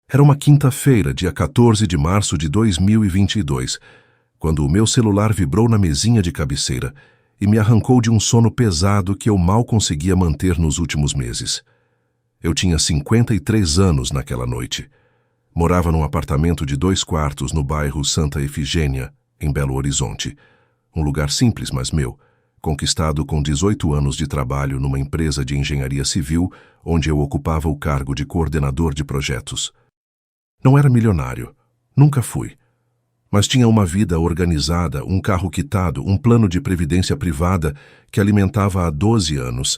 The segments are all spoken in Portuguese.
Era uma quinta-feira, dia 14 de março de 2022, quando o meu celular vibrou na mesinha de cabeceira e me arrancou de um sono pesado que eu mal conseguia manter nos últimos meses. Eu tinha 53 anos naquela noite. Morava num apartamento de 2 quartos no bairro Santa Efigênia, em Belo Horizonte. Um lugar simples, mas meu, conquistado com 18 anos de trabalho numa empresa de engenharia civil, onde eu ocupava o cargo de coordenador de projetos. Não era milionário, nunca fui. Mas tinha uma vida organizada, um carro quitado, um plano de previdência privada que alimentava há 12 anos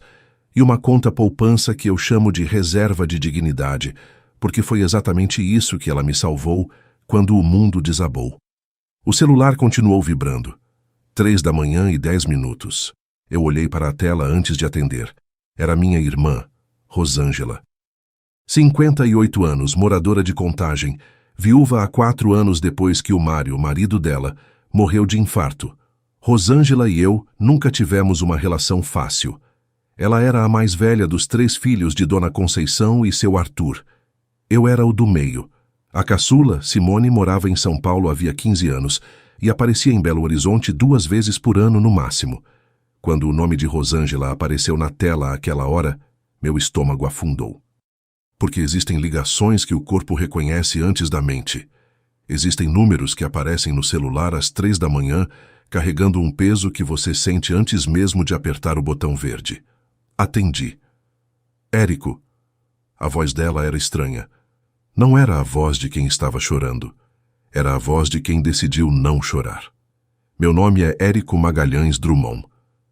e uma conta poupança que eu chamo de reserva de dignidade, porque foi exatamente isso que ela me salvou quando o mundo desabou. O celular continuou vibrando. 3h10. Eu olhei para a tela antes de atender. Era minha irmã, Rosângela. 58 anos, moradora de Contagem, viúva há 4 anos depois que o Mário, marido dela, morreu de infarto. Rosângela e eu nunca tivemos uma relação fácil. Ela era a mais velha dos 3 filhos de Dona Conceição e seu Arthur. Eu era o do meio. A caçula, Simone, morava em São Paulo havia 15 anos e aparecia em Belo Horizonte 2 vezes por ano no máximo. Quando o nome de Rosângela apareceu na tela àquela hora, meu estômago afundou. Porque existem ligações que o corpo reconhece antes da mente. Existem números que aparecem no celular às 3h, carregando um peso que você sente antes mesmo de apertar o botão verde. Atendi. Érico. A voz dela era estranha. Não era a voz de quem estava chorando. Era a voz de quem decidiu não chorar. Meu nome é Érico Magalhães Drummond.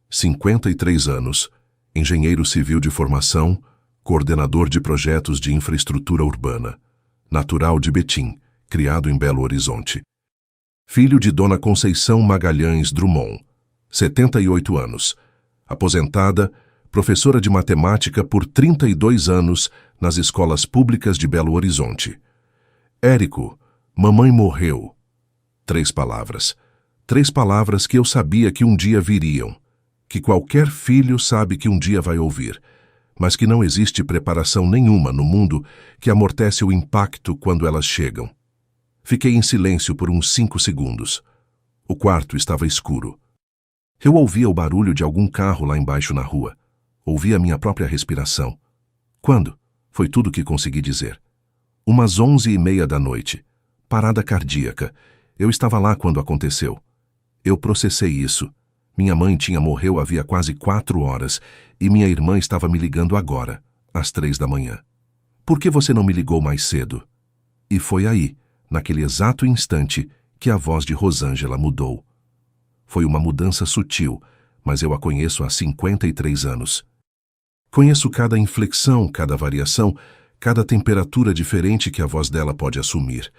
53 anos, engenheiro civil de formação, coordenador de projetos de infraestrutura urbana, natural de Betim, criado em Belo Horizonte. Filho de Dona Conceição Magalhães Drummond, 78 anos, aposentada, professora de matemática por 32 anos nas escolas públicas de Belo Horizonte. Érico, mamãe morreu. 3 palavras. 3 palavras que eu sabia que um dia viriam, que qualquer filho sabe que um dia vai ouvir, mas que não existe preparação nenhuma no mundo que amortece o impacto quando elas chegam. Fiquei em silêncio por uns 5 segundos. O quarto estava escuro. Eu ouvia o barulho de algum carro lá embaixo na rua. Ouvia minha própria respiração. Quando? Foi tudo que consegui dizer. Umas 11h30. Parada cardíaca. Eu estava lá quando aconteceu. Eu processei isso. Minha mãe morreu havia quase 4 horas e minha irmã estava me ligando agora, às 3h. Por que você não me ligou mais cedo? E foi aí, naquele exato instante, que a voz de Rosângela mudou. Foi uma mudança sutil, mas eu a conheço há 53 anos. Conheço cada inflexão, cada variação, cada temperatura diferente que a voz dela pode assumir.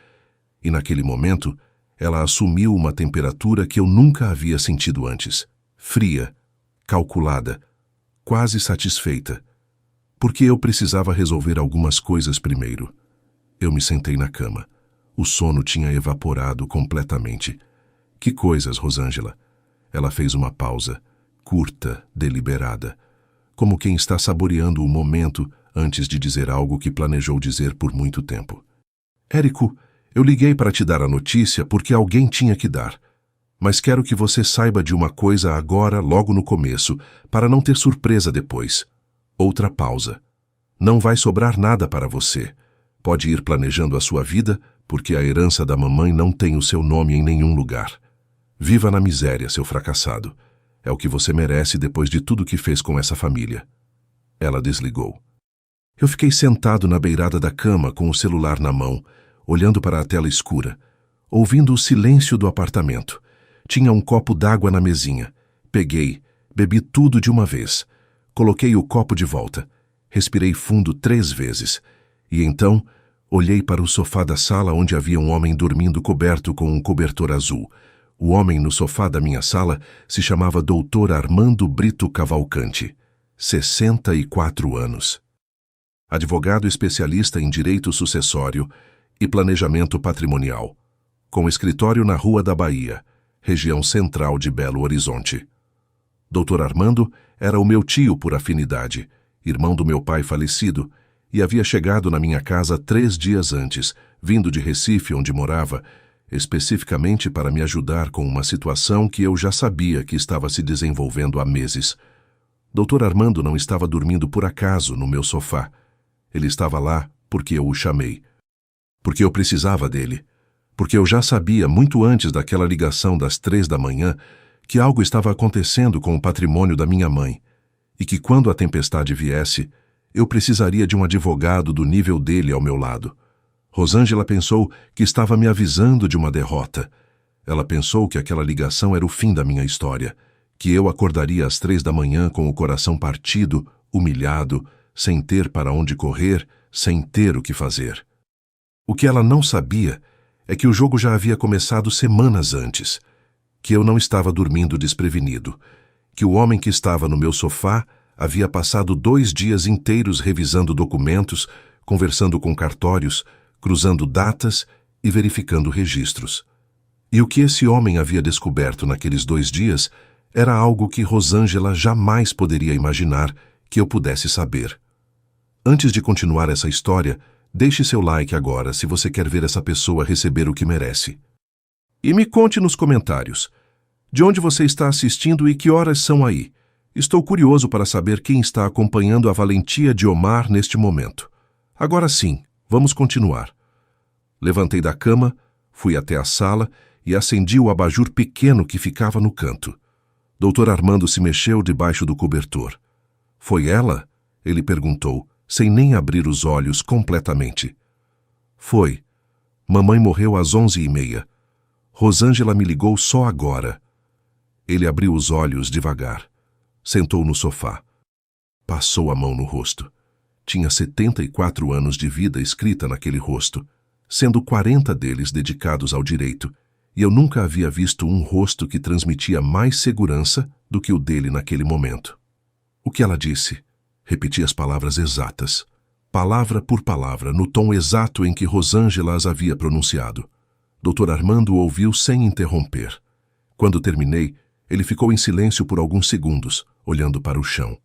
E naquele momento, ela assumiu uma temperatura que eu nunca havia sentido antes. Fria, calculada, quase satisfeita. Porque eu precisava resolver algumas coisas primeiro. Eu me sentei na cama. O sono tinha evaporado completamente. Que coisas, Rosângela? Ela fez uma pausa, curta, deliberada, como quem está saboreando o momento antes de dizer algo que planejou dizer por muito tempo. Érico, eu liguei para te dar a notícia porque alguém tinha que dar. Mas quero que você saiba de uma coisa agora, logo no começo, para não ter surpresa depois. Outra pausa. Não vai sobrar nada para você. Pode ir planejando a sua vida, porque a herança da mamãe não tem o seu nome em nenhum lugar. Viva na miséria, seu fracassado. É o que você merece depois de tudo que fez com essa família. Ela desligou. Eu fiquei sentado na beirada da cama com o celular na mão, olhando para a tela escura, ouvindo o silêncio do apartamento. Tinha um copo d'água na mesinha. Peguei, bebi tudo de uma vez. Coloquei o copo de volta. Respirei fundo 3 vezes. E então, olhei para o sofá da sala onde havia um homem dormindo coberto com um cobertor azul. O homem no sofá da minha sala se chamava Dr. Armando Brito Cavalcante. 64 anos. Advogado especialista em direito sucessório e planejamento patrimonial, com escritório na Rua da Bahia, região central de Belo Horizonte. Dr. Armando era o meu tio por afinidade, irmão do meu pai falecido, e havia chegado na minha casa 3 dias antes, vindo de Recife, onde morava, especificamente para me ajudar com uma situação que eu já sabia que estava se desenvolvendo há meses. Dr. Armando não estava dormindo por acaso no meu sofá. Ele estava lá porque eu o chamei. Porque eu precisava dele. Porque eu já sabia, muito antes daquela ligação das 3 da manhã, que algo estava acontecendo com o patrimônio da minha mãe, e que quando a tempestade viesse, eu precisaria de um advogado do nível dele ao meu lado. Rosângela pensou que estava me avisando de uma derrota. Ela pensou que aquela ligação era o fim da minha história, que eu acordaria às 3 da manhã com o coração partido, humilhado, sem ter para onde correr, sem ter o que fazer. O que ela não sabia é que o jogo já havia começado semanas antes, que eu não estava dormindo desprevenido, que o homem que estava no meu sofá havia passado 2 dias inteiros revisando documentos, conversando com cartórios, cruzando datas e verificando registros. E o que esse homem havia descoberto naqueles 2 dias era algo que Rosângela jamais poderia imaginar que eu pudesse saber. Antes de continuar essa história, deixe seu like agora se você quer ver essa pessoa receber o que merece. E me conte nos comentários de onde você está assistindo e que horas são aí. Estou curioso para saber quem está acompanhando a valentia de Omar neste momento. Agora sim, vamos continuar. Levantei da cama, fui até a sala e acendi o abajur pequeno que ficava no canto. Dr. Armando se mexeu debaixo do cobertor. Foi ela? Ele perguntou, sem nem abrir os olhos completamente. Foi. Mamãe morreu às 11h30. Rosângela me ligou só agora. Ele abriu os olhos devagar. Sentou no sofá. Passou a mão no rosto. Tinha 74 anos de vida escrita naquele rosto, sendo 40 deles dedicados ao direito, e eu nunca havia visto um rosto que transmitia mais segurança do que o dele naquele momento. O que ela disse? Repeti as palavras exatas, palavra por palavra, no tom exato em que Rosângela as havia pronunciado. Dr. Armando ouviu sem interromper. Quando terminei, ele ficou em silêncio por alguns segundos, olhando para o chão.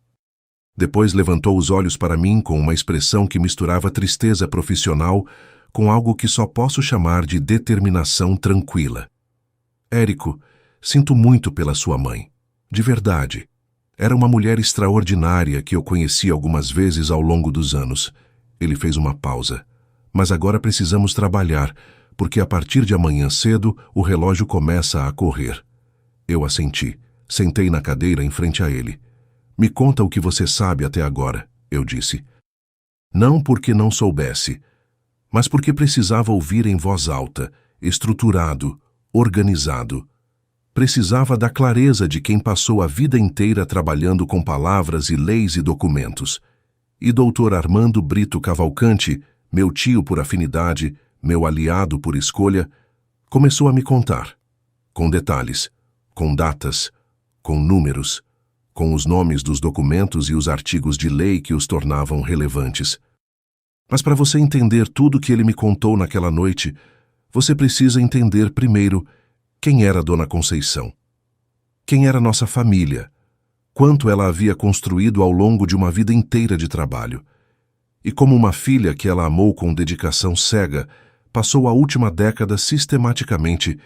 Depois levantou os olhos para mim com uma expressão que misturava tristeza profissional com algo que só posso chamar de determinação tranquila. Érico, sinto muito pela sua mãe. De verdade. Era uma mulher extraordinária que eu conheci algumas vezes ao longo dos anos. Ele fez uma pausa. Mas agora precisamos trabalhar, porque a partir de amanhã cedo o relógio começa a correr. Eu assenti. Sentei na cadeira em frente a ele. Me conta o que você sabe até agora, eu disse. Não porque não soubesse, mas porque precisava ouvir em voz alta, estruturado, organizado. Precisava da clareza de quem passou a vida inteira trabalhando com palavras e leis e documentos. E Dr. Armando Brito Cavalcante, meu tio por afinidade, meu aliado por escolha, começou a me contar, com detalhes, com datas, com números, com os nomes dos documentos e os artigos de lei que os tornavam relevantes. Mas para você entender tudo que ele me contou naquela noite, você precisa entender primeiro quem era Dona Conceição. Quem era nossa família, quanto ela havia construído ao longo de uma vida inteira de trabalho. E como uma filha que ela amou com dedicação cega, passou a última década sistematicamente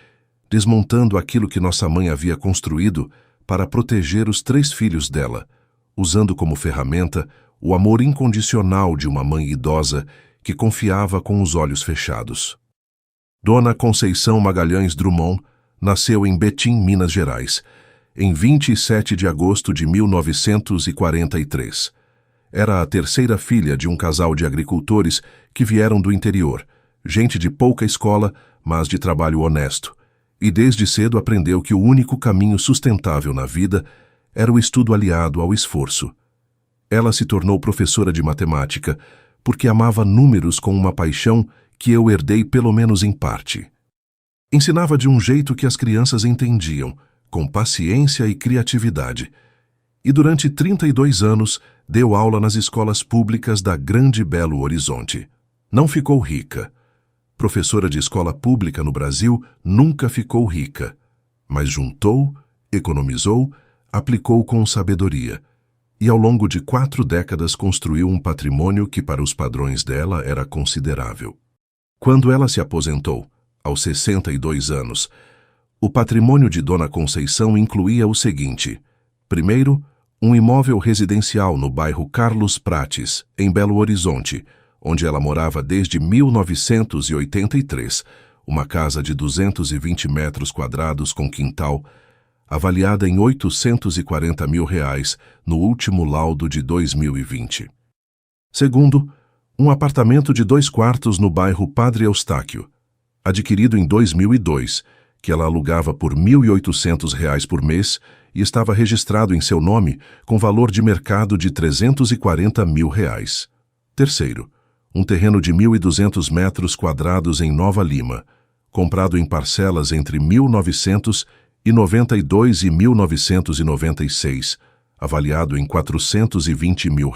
desmontando aquilo que nossa mãe havia construído para proteger os 3 filhos dela, usando como ferramenta o amor incondicional de uma mãe idosa que confiava com os olhos fechados. Dona Conceição Magalhães Drummond nasceu em Betim, Minas Gerais, em 27 de agosto de 1943. Era a 3ª filha de um casal de agricultores que vieram do interior, gente de pouca escola, mas de trabalho honesto, e desde cedo aprendeu que o único caminho sustentável na vida era o estudo aliado ao esforço. Ela se tornou professora de matemática porque amava números com uma paixão que eu herdei pelo menos em parte. Ensinava de um jeito que as crianças entendiam, com paciência e criatividade. E durante 32 anos deu aula nas escolas públicas da Grande Belo Horizonte. Não ficou rica. Professora de escola pública no Brasil nunca ficou rica, mas juntou, economizou, aplicou com sabedoria. e ao longo de 4 décadas construiu um patrimônio que para os padrões dela era considerável. Quando ela se aposentou, aos 62 anos, o patrimônio de Dona Conceição incluía o seguinte: primeiro, um imóvel residencial no bairro Carlos Prates, em Belo Horizonte, onde ela morava desde 1983, uma casa de 220 metros quadrados com quintal, avaliada em R$ 840 mil no último laudo de 2020. Segundo, um apartamento de 2 quartos no bairro Padre Eustáquio, adquirido em 2002, que ela alugava por R$ 1.800 por mês e estava registrado em seu nome com valor de mercado de R$ 340 mil. Terceiro, um terreno de 1.200 metros quadrados em Nova Lima, comprado em parcelas entre 1992 e 1996, avaliado em R$ 420 mil.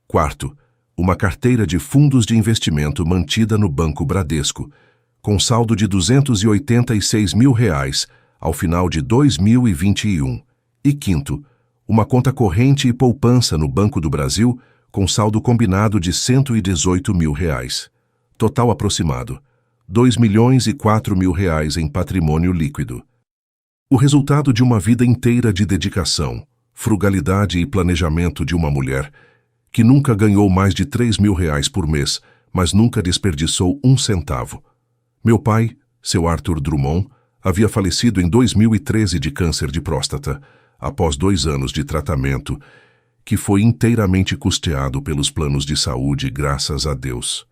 Quarto, uma carteira de fundos de investimento mantida no Banco Bradesco, com saldo de R$ 286 mil ao final de 2021. E quinto, uma conta corrente e poupança no Banco do Brasil, com saldo combinado de R$ 118 mil. Total aproximado, R$ 2.004.000 em patrimônio líquido. O resultado de uma vida inteira de dedicação, frugalidade e planejamento de uma mulher que nunca ganhou mais de R$ 3.000 por mês, mas nunca desperdiçou um centavo. Meu pai, seu Arthur Drummond, havia falecido em 2013 de câncer de próstata, após 2 anos de tratamento, que foi inteiramente custeado pelos planos de saúde, graças a Deus.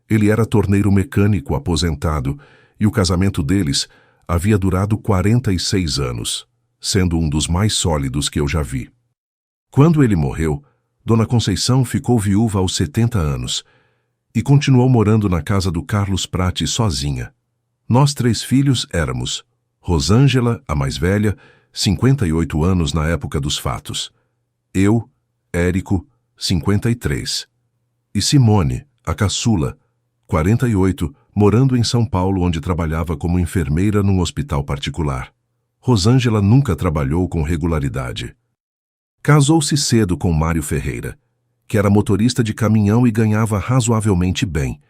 Ele era torneiro mecânico aposentado e o casamento deles havia durado 46 anos, sendo um dos mais sólidos que eu já vi. Quando ele morreu, Dona Conceição ficou viúva aos 70 anos e continuou morando na casa do Carlos Prates sozinha. Nós 3 filhos éramos Rosângela, a mais velha, 58 anos na época dos fatos, eu, Érico, 53, e Simone, a caçula, 48, morando em São Paulo, onde trabalhava como enfermeira num hospital particular. Rosângela nunca trabalhou com regularidade. Casou-se cedo com Mário Ferreira, que era motorista de caminhão e ganhava razoavelmente bem,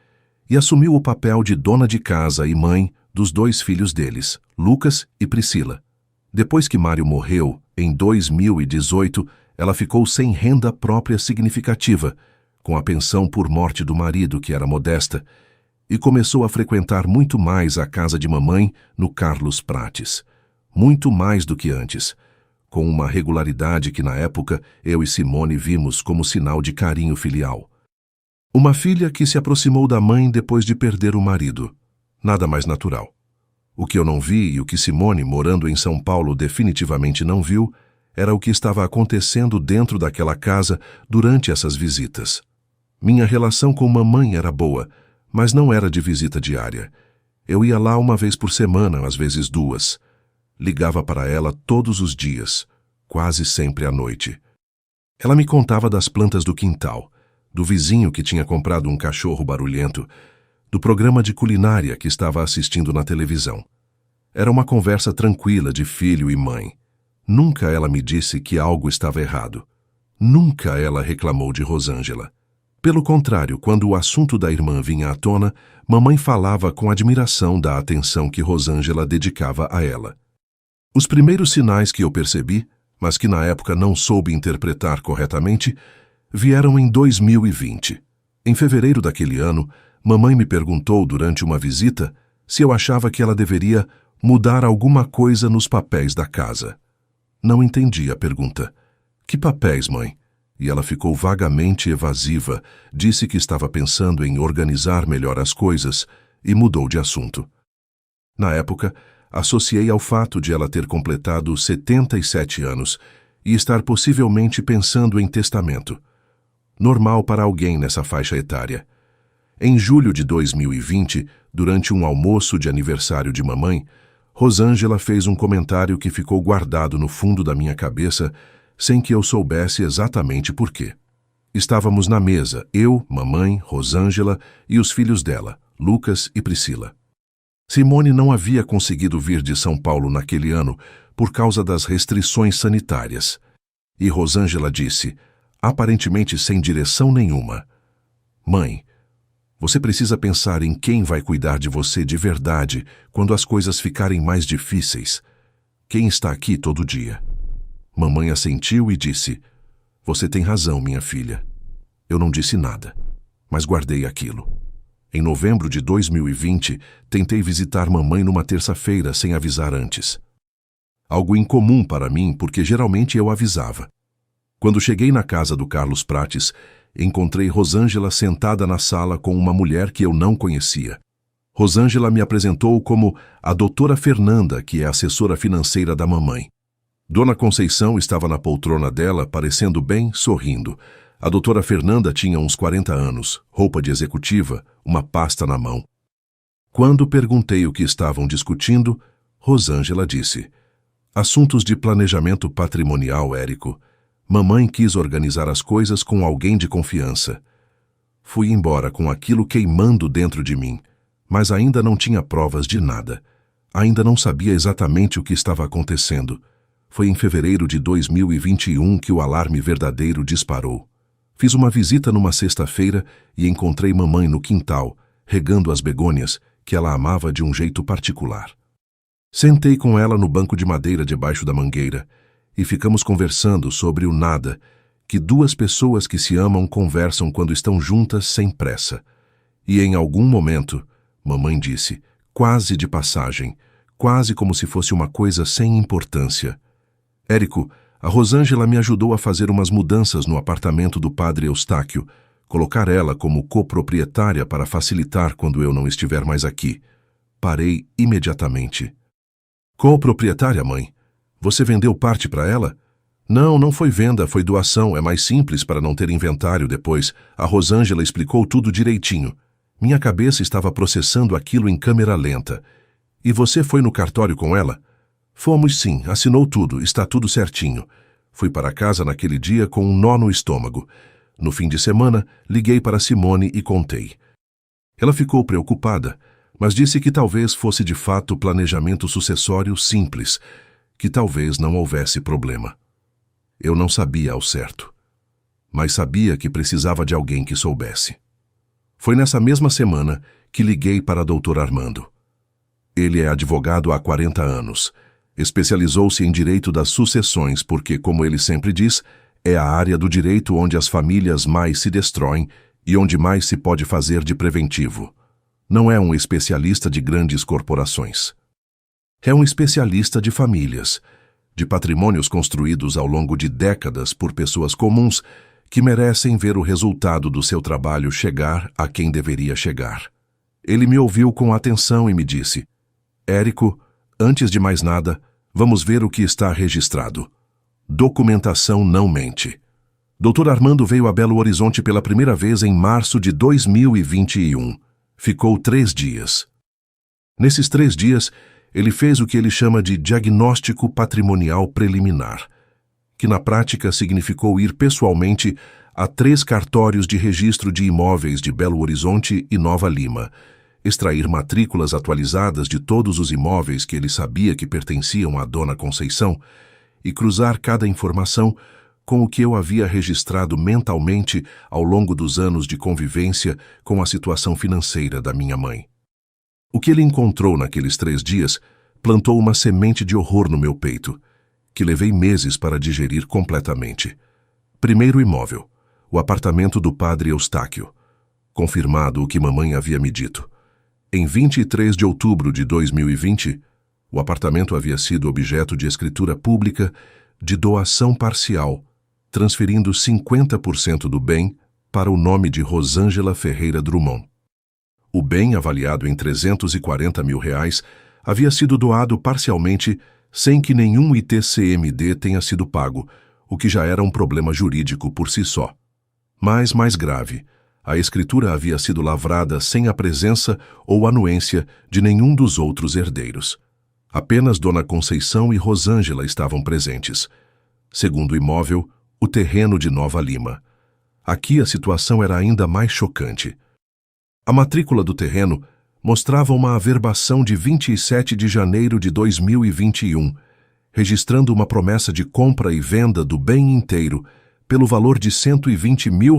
e assumiu o papel de dona de casa e mãe dos 2 filhos deles, Lucas e Priscila. Depois que Mário morreu, em 2018, ela ficou sem renda própria significativa, com a pensão por morte do marido, que era modesta, e começou a frequentar muito mais a casa de mamãe no Carlos Prates, muito mais do que antes, com uma regularidade que na época eu e Simone vimos como sinal de carinho filial. Uma filha que se aproximou da mãe depois de perder o marido. Nada mais natural. O que eu não vi e o que Simone, morando em São Paulo, definitivamente não viu, era o que estava acontecendo dentro daquela casa durante essas visitas. Minha relação com mamãe era boa, mas não era de visita diária. Eu ia lá uma vez por semana, às vezes 2. Ligava para ela todos os dias, quase sempre à noite. Ela me contava das plantas do quintal, do vizinho que tinha comprado um cachorro barulhento, do programa de culinária que estava assistindo na televisão. Era uma conversa tranquila de filho e mãe. Nunca ela me disse que algo estava errado. Nunca ela reclamou de Rosângela. Pelo contrário, quando o assunto da irmã vinha à tona, mamãe falava com admiração da atenção que Rosângela dedicava a ela. Os primeiros sinais que eu percebi, mas que na época não soube interpretar corretamente, vieram em 2020. Em fevereiro daquele ano, mamãe me perguntou durante uma visita se eu achava que ela deveria mudar alguma coisa nos papéis da casa. Não entendi a pergunta. Que papéis, mãe? E ela ficou vagamente evasiva, disse que estava pensando em organizar melhor as coisas e mudou de assunto. Na época, associei ao fato de ela ter completado 77 anos e estar possivelmente pensando em testamento. Normal para alguém nessa faixa etária. Em julho de 2020, durante um almoço de aniversário de mamãe, Rosângela fez um comentário que ficou guardado no fundo da minha cabeça sem que eu soubesse exatamente por quê. Estávamos na mesa, eu, mamãe, Rosângela e os filhos dela, Lucas e Priscila. Simone não havia conseguido vir de São Paulo naquele ano por causa das restrições sanitárias. E Rosângela disse, aparentemente sem direção nenhuma: Mãe, você precisa pensar em quem vai cuidar de você de verdade quando as coisas ficarem mais difíceis. Quem está aqui todo dia? Mamãe assentiu e disse: Você tem razão, minha filha. Eu não disse nada, mas guardei aquilo. Em novembro de 2020, tentei visitar mamãe numa terça-feira sem avisar antes. Algo incomum para mim, porque geralmente eu avisava. Quando cheguei na casa do Carlos Prates, encontrei Rosângela sentada na sala com uma mulher que eu não conhecia. Rosângela me apresentou como a doutora Fernanda, que é assessora financeira da mamãe. Dona Conceição estava na poltrona dela, parecendo bem, sorrindo. A doutora Fernanda tinha uns 40 anos, roupa de executiva, uma pasta na mão. Quando perguntei o que estavam discutindo, Rosângela disse: Assuntos de planejamento patrimonial, Érico. Mamãe quis organizar as coisas com alguém de confiança. Fui embora com aquilo queimando dentro de mim, mas ainda não tinha provas de nada. Ainda não sabia exatamente o que estava acontecendo. Foi em fevereiro de 2021 que o alarme verdadeiro disparou. Fiz uma visita numa sexta-feira e encontrei mamãe no quintal, regando as begônias, que ela amava de um jeito particular. Sentei com ela no banco de madeira debaixo da mangueira e ficamos conversando sobre o nada, que duas pessoas que se amam conversam quando estão juntas sem pressa. E em algum momento, mamãe disse, quase de passagem, quase como se fosse uma coisa sem importância: Érico, a Rosângela me ajudou a fazer umas mudanças no apartamento do padre Eustáquio, colocar ela como coproprietária para facilitar quando eu não estiver mais aqui. Parei imediatamente. Coproprietária, mãe? Você vendeu parte para ela? Não, não foi venda, foi doação, é mais simples para não ter inventário depois. A Rosângela explicou tudo direitinho. Minha cabeça estava processando aquilo em câmera lenta. E você foi no cartório com ela? Fomos sim, assinou tudo, está tudo certinho. Fui para casa naquele dia com um nó no estômago. No fim de semana, liguei para Simone e contei. Ela ficou preocupada, mas disse que talvez fosse de fato planejamento sucessório simples, que talvez não houvesse problema. Eu não sabia ao certo, mas sabia que precisava de alguém que soubesse. Foi nessa mesma semana que liguei para Dr. Armando. Ele é advogado há 40 anos. Especializou-se em direito das sucessões porque, como ele sempre diz, é a área do direito onde as famílias mais se destroem e onde mais se pode fazer de preventivo. Não é um especialista de grandes corporações. É um especialista de famílias, de patrimônios construídos ao longo de décadas por pessoas comuns que merecem ver o resultado do seu trabalho chegar a quem deveria chegar. Ele me ouviu com atenção e me disse: Érico, antes de mais nada, vamos ver o que está registrado. Documentação não mente. Dr. Armando veio a Belo Horizonte pela primeira vez em março de 2021. Ficou 3 dias. Nesses 3 dias, ele fez o que ele chama de diagnóstico patrimonial preliminar, que na prática significou ir pessoalmente a 3 cartórios de registro de imóveis de Belo Horizonte e Nova Lima, extrair matrículas atualizadas de todos os imóveis que ele sabia que pertenciam à Dona Conceição e cruzar cada informação com o que eu havia registrado mentalmente ao longo dos anos de convivência com a situação financeira da minha mãe. O que ele encontrou naqueles 3 dias plantou uma semente de horror no meu peito, que levei meses para digerir completamente. Primeiro imóvel, o apartamento do padre Eustáquio. Confirmado o que mamãe havia me dito. Em 23 de outubro de 2020, o apartamento havia sido objeto de escritura pública de doação parcial, transferindo 50% do bem para o nome de Rosângela Ferreira Drummond. O bem, avaliado em R$340 mil, havia sido doado parcialmente sem que nenhum ITCMD tenha sido pago, o que já era um problema jurídico por si só. Mas mais grave, a escritura havia sido lavrada sem a presença ou anuência de nenhum dos outros herdeiros. Apenas Dona Conceição e Rosângela estavam presentes. Segundo o imóvel, o terreno de Nova Lima. Aqui a situação era ainda mais chocante. A matrícula do terreno mostrava uma averbação de 27 de janeiro de 2021, registrando uma promessa de compra e venda do bem inteiro pelo valor de R$120 mil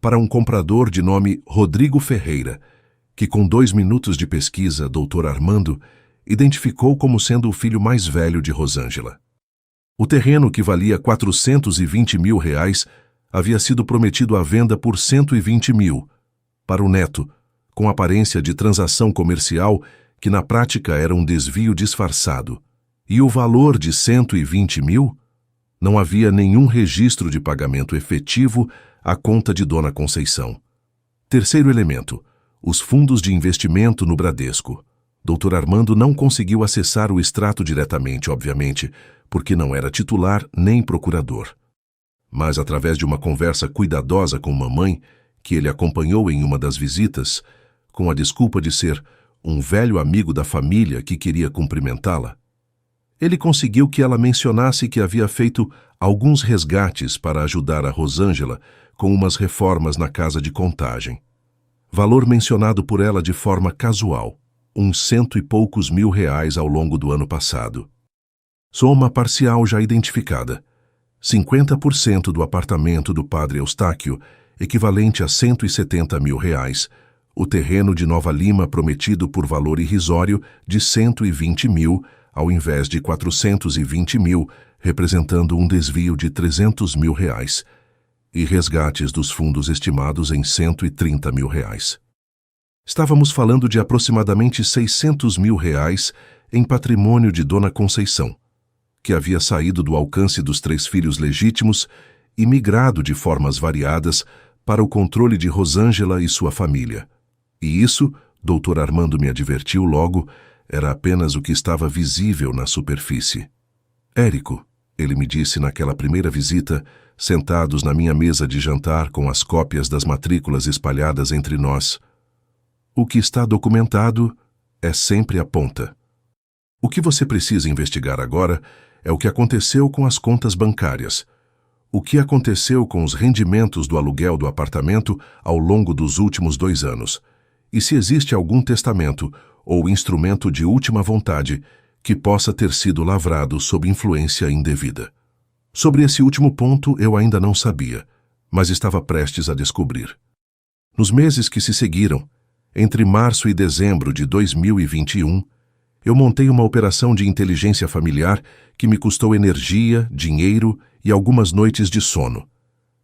para um comprador de nome Rodrigo Ferreira, que com 2 minutos de pesquisa, Dr. Armando identificou como sendo o filho mais velho de Rosângela. O terreno, que valia R$420 mil, havia sido prometido à venda por R$120 mil para o neto, com aparência de transação comercial que na prática era um desvio disfarçado. E o valor de R$120 mil? Não havia nenhum registro de pagamento efetivo à conta de Dona Conceição. Terceiro elemento: os fundos de investimento no Bradesco. Dr. Armando não conseguiu acessar o extrato diretamente, obviamente, porque não era titular nem procurador. Mas, através de uma conversa cuidadosa com mamãe, que ele acompanhou em uma das visitas, com a desculpa de ser um velho amigo da família que queria cumprimentá-la, ele conseguiu que ela mencionasse que havia feito alguns resgates para ajudar a Rosângela com umas reformas na casa de Contagem. Valor mencionado por ela de forma casual, uns R$100 e poucos mil ao longo do ano passado. Soma parcial já identificada: 50% do apartamento do padre Eustáquio, equivalente a R$170 mil, o terreno de Nova Lima prometido por valor irrisório de R$120 mil, ao invés de R$420 mil, representando um desvio de R$300 mil, e resgates dos fundos estimados em R$130 mil. Estávamos falando de aproximadamente R$600 mil em patrimônio de Dona Conceição, que havia saído do alcance dos 3 filhos legítimos e migrado de formas variadas para o controle de Rosângela e sua família. E isso, Dr. Armando me advertiu logo, era apenas o que estava visível na superfície. Érico, ele me disse naquela primeira visita, sentados na minha mesa de jantar com as cópias das matrículas espalhadas entre nós, o que está documentado é sempre a ponta. O que você precisa investigar agora é o que aconteceu com as contas bancárias, o que aconteceu com os rendimentos do aluguel do apartamento ao longo dos últimos 2 anos, e se existe algum testamento ou instrumento de última vontade que possa ter sido lavrado sob influência indevida. Sobre esse último ponto eu ainda não sabia, mas estava prestes a descobrir. Nos meses que se seguiram, entre março e dezembro de 2021, eu montei uma operação de inteligência familiar que me custou energia, dinheiro e algumas noites de sono,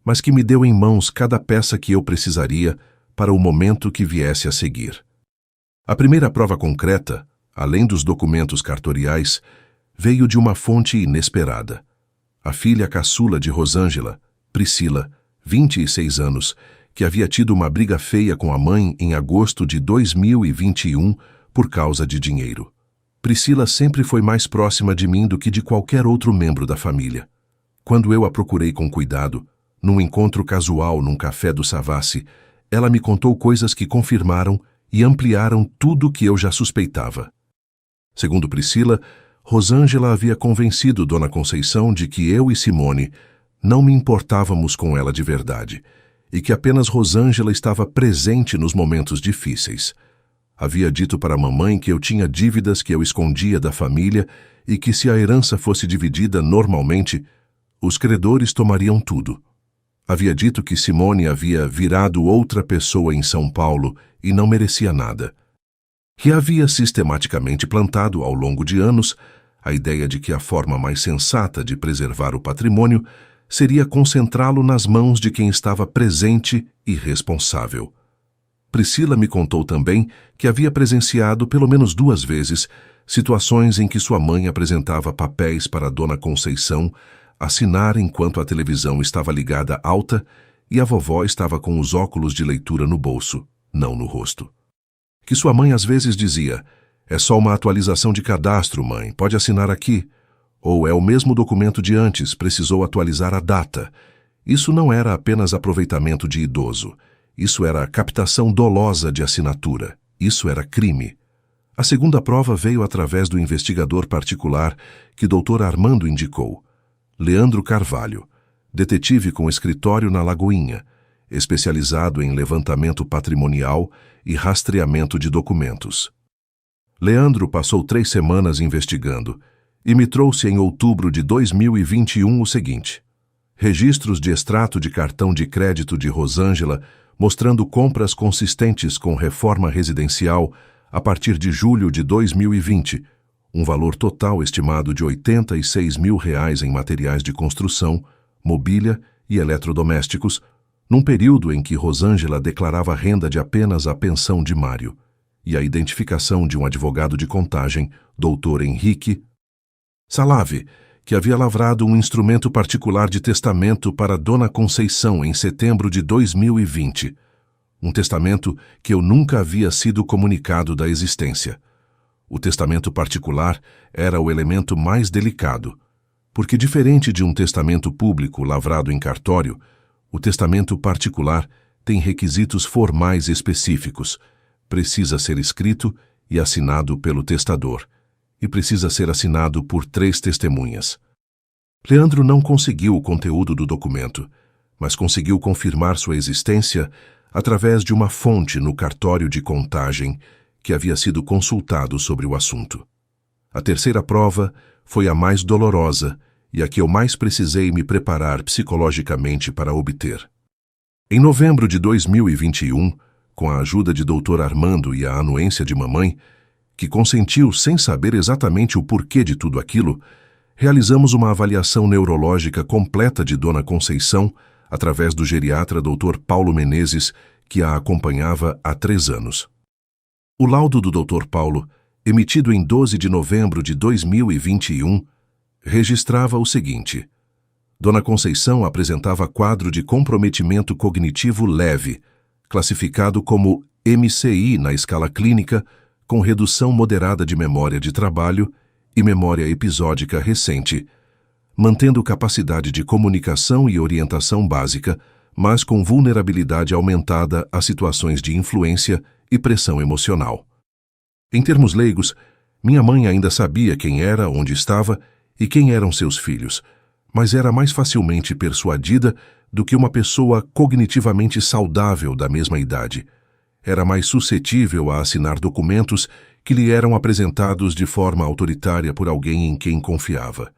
mas que me deu em mãos cada peça que eu precisaria para o momento que viesse a seguir. A primeira prova concreta, além dos documentos cartoriais, veio de uma fonte inesperada. A filha caçula de Rosângela, Priscila, 26 anos, que havia tido uma briga feia com a mãe em agosto de 2021 por causa de dinheiro. Priscila sempre foi mais próxima de mim do que de qualquer outro membro da família. Quando eu a procurei com cuidado, num encontro casual num café do Savassi, ela me contou coisas que confirmaram e ampliaram tudo o que eu já suspeitava. Segundo Priscila, Rosângela havia convencido Dona Conceição de que eu e Simone não me importávamos com ela de verdade e que apenas Rosângela estava presente nos momentos difíceis. Havia dito para a mamãe que eu tinha dívidas que eu escondia da família e que, se a herança fosse dividida normalmente, os credores tomariam tudo. Havia dito que Simone havia virado outra pessoa em São Paulo e não merecia nada. Que havia sistematicamente plantado, ao longo de anos, a ideia de que a forma mais sensata de preservar o patrimônio seria concentrá-lo nas mãos de quem estava presente e responsável. Priscila me contou também que havia presenciado, pelo menos 2 vezes, situações em que sua mãe apresentava papéis para Dona Conceição assinar enquanto a televisão estava ligada alta e a vovó estava com os óculos de leitura no bolso, não no rosto. Que sua mãe às vezes dizia: "É só uma atualização de cadastro, mãe, pode assinar aqui." Ou "É o mesmo documento de antes, precisou atualizar a data." Isso não era apenas aproveitamento de idoso. Isso era captação dolosa de assinatura. Isso era crime. A segunda prova veio através do investigador particular que Dr. Armando indicou, Leandro Carvalho, detetive com escritório na Lagoinha, especializado em levantamento patrimonial e rastreamento de documentos. Leandro passou 3 semanas investigando e me trouxe em outubro de 2021 o seguinte: registros de extrato de cartão de crédito de Rosângela mostrando compras consistentes com reforma residencial a partir de julho de 2020, um valor total estimado de R$ 86 mil em materiais de construção, mobília e eletrodomésticos, num período em que Rosângela declarava renda de apenas a pensão de Mário, e a identificação de um advogado de contagem, Dr. Henrique Salave, que havia lavrado um instrumento particular de testamento para Dona Conceição em setembro de 2020, um testamento que eu nunca havia sido comunicado da existência. O testamento particular era o elemento mais delicado, porque, diferente de um testamento público lavrado em cartório, o testamento particular tem requisitos formais específicos, precisa ser escrito e assinado pelo testador, e precisa ser assinado por 3 testemunhas. Leandro não conseguiu o conteúdo do documento, mas conseguiu confirmar sua existência através de uma fonte no cartório de contagem que havia sido consultado sobre o assunto. A terceira prova foi a mais dolorosa e a que eu mais precisei me preparar psicologicamente para obter. Em novembro de 2021, com a ajuda de Dr. Armando e a anuência de mamãe, que consentiu sem saber exatamente o porquê de tudo aquilo, realizamos uma avaliação neurológica completa de Dona Conceição através do geriatra Dr. Paulo Menezes, que a acompanhava há 3 anos. O laudo do Dr. Paulo, emitido em 12 de novembro de 2021, registrava o seguinte: Dona Conceição apresentava quadro de comprometimento cognitivo leve, classificado como MCI na escala clínica, com redução moderada de memória de trabalho e memória episódica recente, mantendo capacidade de comunicação e orientação básica, mas com vulnerabilidade aumentada a situações de influência e pressão emocional. Em termos leigos, minha mãe ainda sabia quem era, onde estava e quem eram seus filhos, mas era mais facilmente persuadida do que uma pessoa cognitivamente saudável da mesma idade. Era mais suscetível a assinar documentos que lhe eram apresentados de forma autoritária por alguém em quem confiava.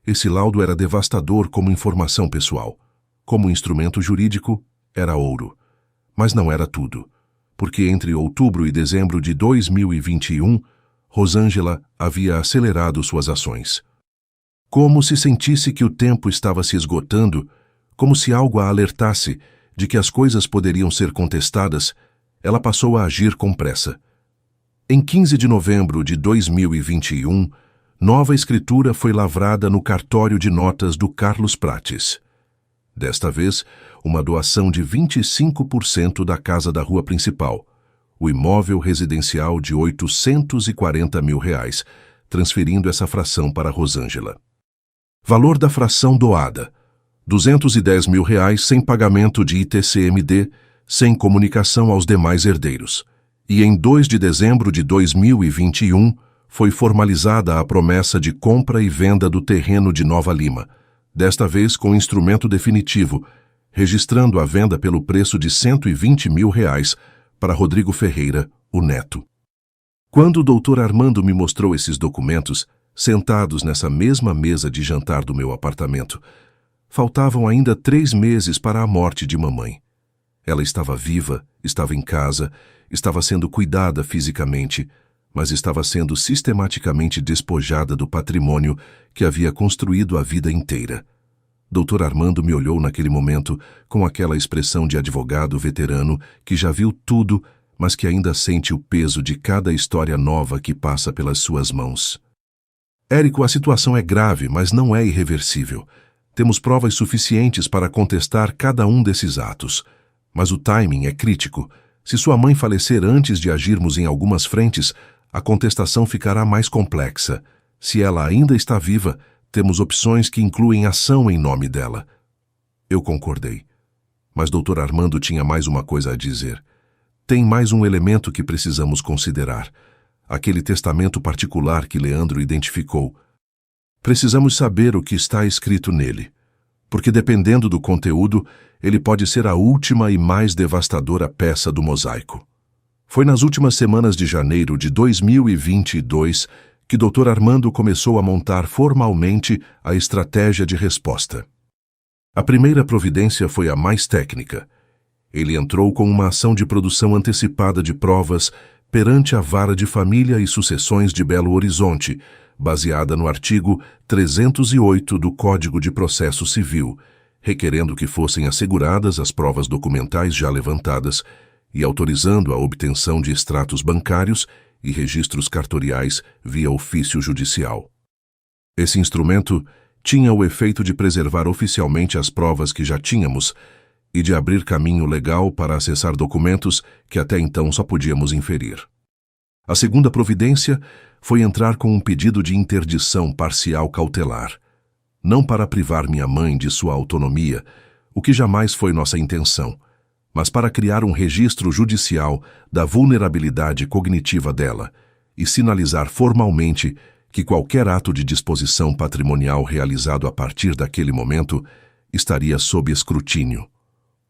Esse laudo era devastador como informação pessoal. Como instrumento jurídico, era ouro. Mas não era tudo, porque entre outubro e dezembro de 2021, Rosângela havia acelerado suas ações. Como se sentisse que o tempo estava se esgotando, como se algo a alertasse de que as coisas poderiam ser contestadas, ela passou a agir com pressa. Em 15 de novembro de 2021, nova escritura foi lavrada no cartório de notas do Carlos Prates. Desta vez, uma doação de 25% da casa da rua principal, o imóvel residencial de R$ 840 mil, transferindo essa fração para Rosângela. Valor da fração doada: R$ 210 mil sem pagamento de ITCMD, sem comunicação aos demais herdeiros. E em 2 de dezembro de 2021, foi formalizada a promessa de compra e venda do terreno de Nova Lima, desta vez com instrumento definitivo, registrando a venda pelo preço de R$ 120 mil para Rodrigo Ferreira, o neto. Quando o Dr. Armando me mostrou esses documentos, sentados nessa mesma mesa de jantar do meu apartamento, faltavam ainda 3 meses para a morte de mamãe. Ela estava viva, estava em casa, estava sendo cuidada fisicamente, mas estava sendo sistematicamente despojada do patrimônio que havia construído a vida inteira. Dr. Armando me olhou naquele momento com aquela expressão de advogado veterano que já viu tudo, mas que ainda sente o peso de cada história nova que passa pelas suas mãos. Érico, a situação é grave, mas não é irreversível. Temos provas suficientes para contestar cada um desses atos. Mas o timing é crítico. Se sua mãe falecer antes de agirmos em algumas frentes, a contestação ficará mais complexa. Se ela ainda está viva, temos opções que incluem ação em nome dela. Eu concordei. Mas Dr. Armando tinha mais uma coisa a dizer. Tem mais um elemento que precisamos considerar. Aquele testamento particular que Leandro identificou. Precisamos saber o que está escrito nele, porque dependendo do conteúdo, ele pode ser a última e mais devastadora peça do mosaico. Foi nas últimas semanas de janeiro de 2022 que Dr. Armando começou a montar formalmente a estratégia de resposta. A primeira providência foi a mais técnica. Ele entrou com uma ação de produção antecipada de provas perante a Vara de Família e Sucessões de Belo Horizonte, baseada no artigo 308 do Código de Processo Civil, requerendo que fossem asseguradas as provas documentais já levantadas e autorizando a obtenção de extratos bancários e registros cartoriais via ofício judicial. Esse instrumento tinha o efeito de preservar oficialmente as provas que já tínhamos e de abrir caminho legal para acessar documentos que até então só podíamos inferir. A segunda providência foi entrar com um pedido de interdição parcial cautelar, não para privar minha mãe de sua autonomia, o que jamais foi nossa intenção, mas para criar um registro judicial da vulnerabilidade cognitiva dela e sinalizar formalmente que qualquer ato de disposição patrimonial realizado a partir daquele momento estaria sob escrutínio.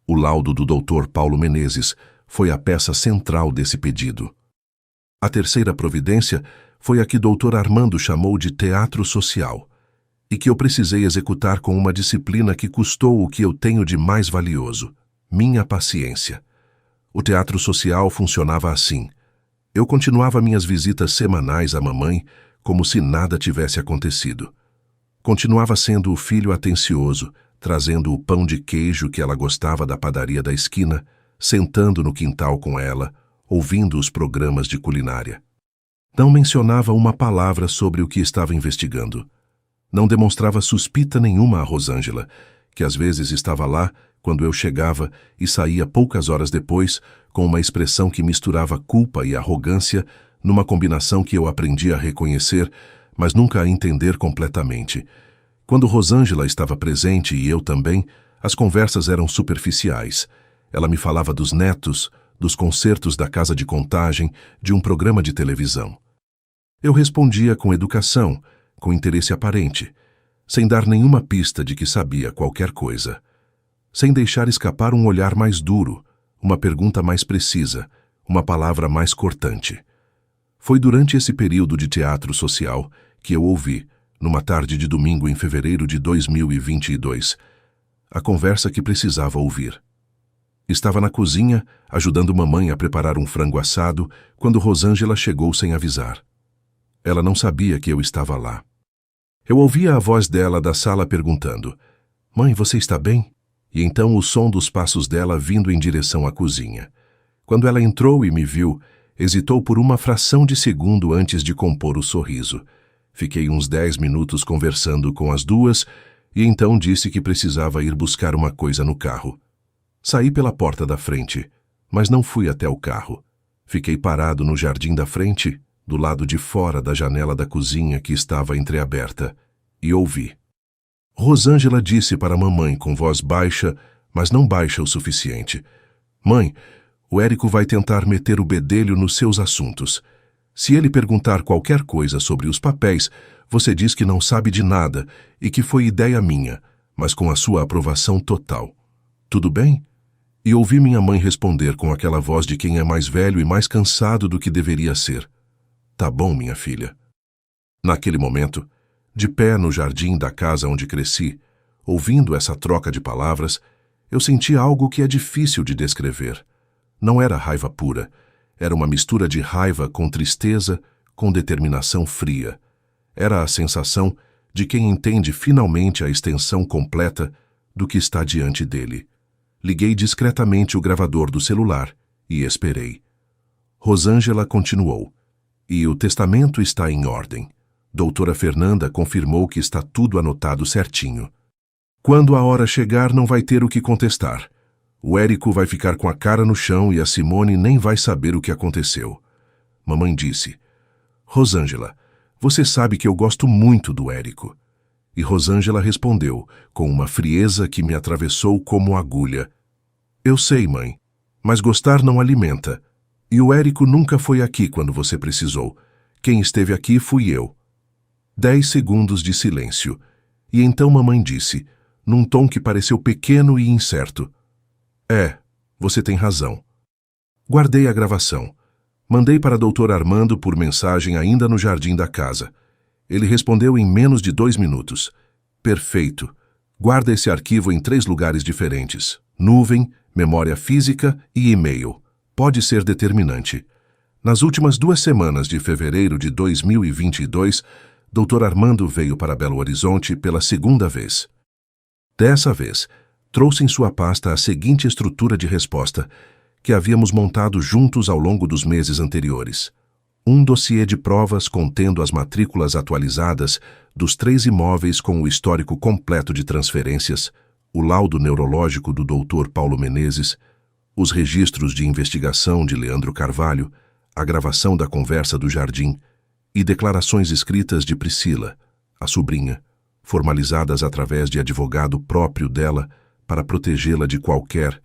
O laudo do Dr. Paulo Menezes foi a peça central desse pedido. A terceira providência foi a que Dr. Armando chamou de teatro social, e que eu precisei executar com uma disciplina que custou o que eu tenho de mais valioso: minha paciência. O teatro social funcionava assim. Eu continuava minhas visitas semanais à mamãe como se nada tivesse acontecido. Continuava sendo o filho atencioso, trazendo o pão de queijo que ela gostava da padaria da esquina, sentando no quintal com ela, ouvindo os programas de culinária. Não mencionava uma palavra sobre o que estava investigando. Não demonstrava suspeita nenhuma a Rosângela, que às vezes estava lá quando eu chegava e saía poucas horas depois, com uma expressão que misturava culpa e arrogância numa combinação que eu aprendi a reconhecer, mas nunca a entender completamente. Quando Rosângela estava presente e eu também, as conversas eram superficiais. Ela me falava dos netos, dos concertos da casa de contagem, de um programa de televisão. Eu respondia com educação, com interesse aparente, sem dar nenhuma pista de que sabia qualquer coisa, sem deixar escapar um olhar mais duro, uma pergunta mais precisa, uma palavra mais cortante. Foi durante esse período de teatro social que eu ouvi, numa tarde de domingo em fevereiro de 2022, a conversa que precisava ouvir. Estava na cozinha, ajudando mamãe a preparar um frango assado, quando Rosângela chegou sem avisar. Ela não sabia que eu estava lá. Eu ouvia a voz dela da sala perguntando: "Mãe, você está bem?" E então o som dos passos dela vindo em direção à cozinha. Quando ela entrou e me viu, hesitou por uma fração de segundo antes de compor o sorriso. Fiquei uns 10 minutos conversando com as duas e então disse que precisava ir buscar uma coisa no carro. Saí pela porta da frente, mas não fui até o carro. Fiquei parado no jardim da frente, do lado de fora da janela da cozinha que estava entreaberta, e ouvi. Rosângela disse para a mamãe com voz baixa, mas não baixa o suficiente: "Mãe, o Érico vai tentar meter o bedelho nos seus assuntos. Se ele perguntar qualquer coisa sobre os papéis, você diz que não sabe de nada e que foi ideia minha, mas com a sua aprovação total. Tudo bem?" E ouvi minha mãe responder com aquela voz de quem é mais velho e mais cansado do que deveria ser: "Tá bom, minha filha." Naquele momento, de pé no jardim da casa onde cresci, ouvindo essa troca de palavras, eu senti algo que é difícil de descrever. Não era raiva pura, era uma mistura de raiva com tristeza, com determinação fria. Era a sensação de quem entende finalmente a extensão completa do que está diante dele. Liguei discretamente o gravador do celular e esperei. Rosângela continuou: "E o testamento está em ordem. Doutora Fernanda confirmou que está tudo anotado certinho. Quando a hora chegar, não vai ter o que contestar. O Érico vai ficar com a cara no chão e a Simone nem vai saber o que aconteceu." Mamãe disse: "Rosângela, você sabe que eu gosto muito do Érico." E Rosângela respondeu, com uma frieza que me atravessou como agulha: "Eu sei, mãe, mas gostar não alimenta. E o Érico nunca foi aqui quando você precisou. Quem esteve aqui fui eu." 10 segundos de silêncio, e então mamãe disse, num tom que pareceu pequeno e incerto: "É, você tem razão." Guardei a gravação. Mandei para Dr. Armando por mensagem ainda no jardim da casa. Ele respondeu em menos de 2 minutos. Perfeito. Guarda esse arquivo em 3 lugares diferentes: nuvem, memória física e e-mail. Pode ser determinante. Nas últimas 2 semanas de fevereiro de 2022, Dr. Armando veio para Belo Horizonte pela 2ª vez. Dessa vez, trouxe em sua pasta a seguinte estrutura de resposta, que havíamos montado juntos ao longo dos meses anteriores. Um dossiê de provas contendo as matrículas atualizadas dos 3 imóveis com o histórico completo de transferências, o laudo neurológico do Dr. Paulo Menezes, os registros de investigação de Leandro Carvalho, a gravação da conversa do jardim e declarações escritas de Priscila, a sobrinha, formalizadas através de advogado próprio dela para protegê-la de qualquer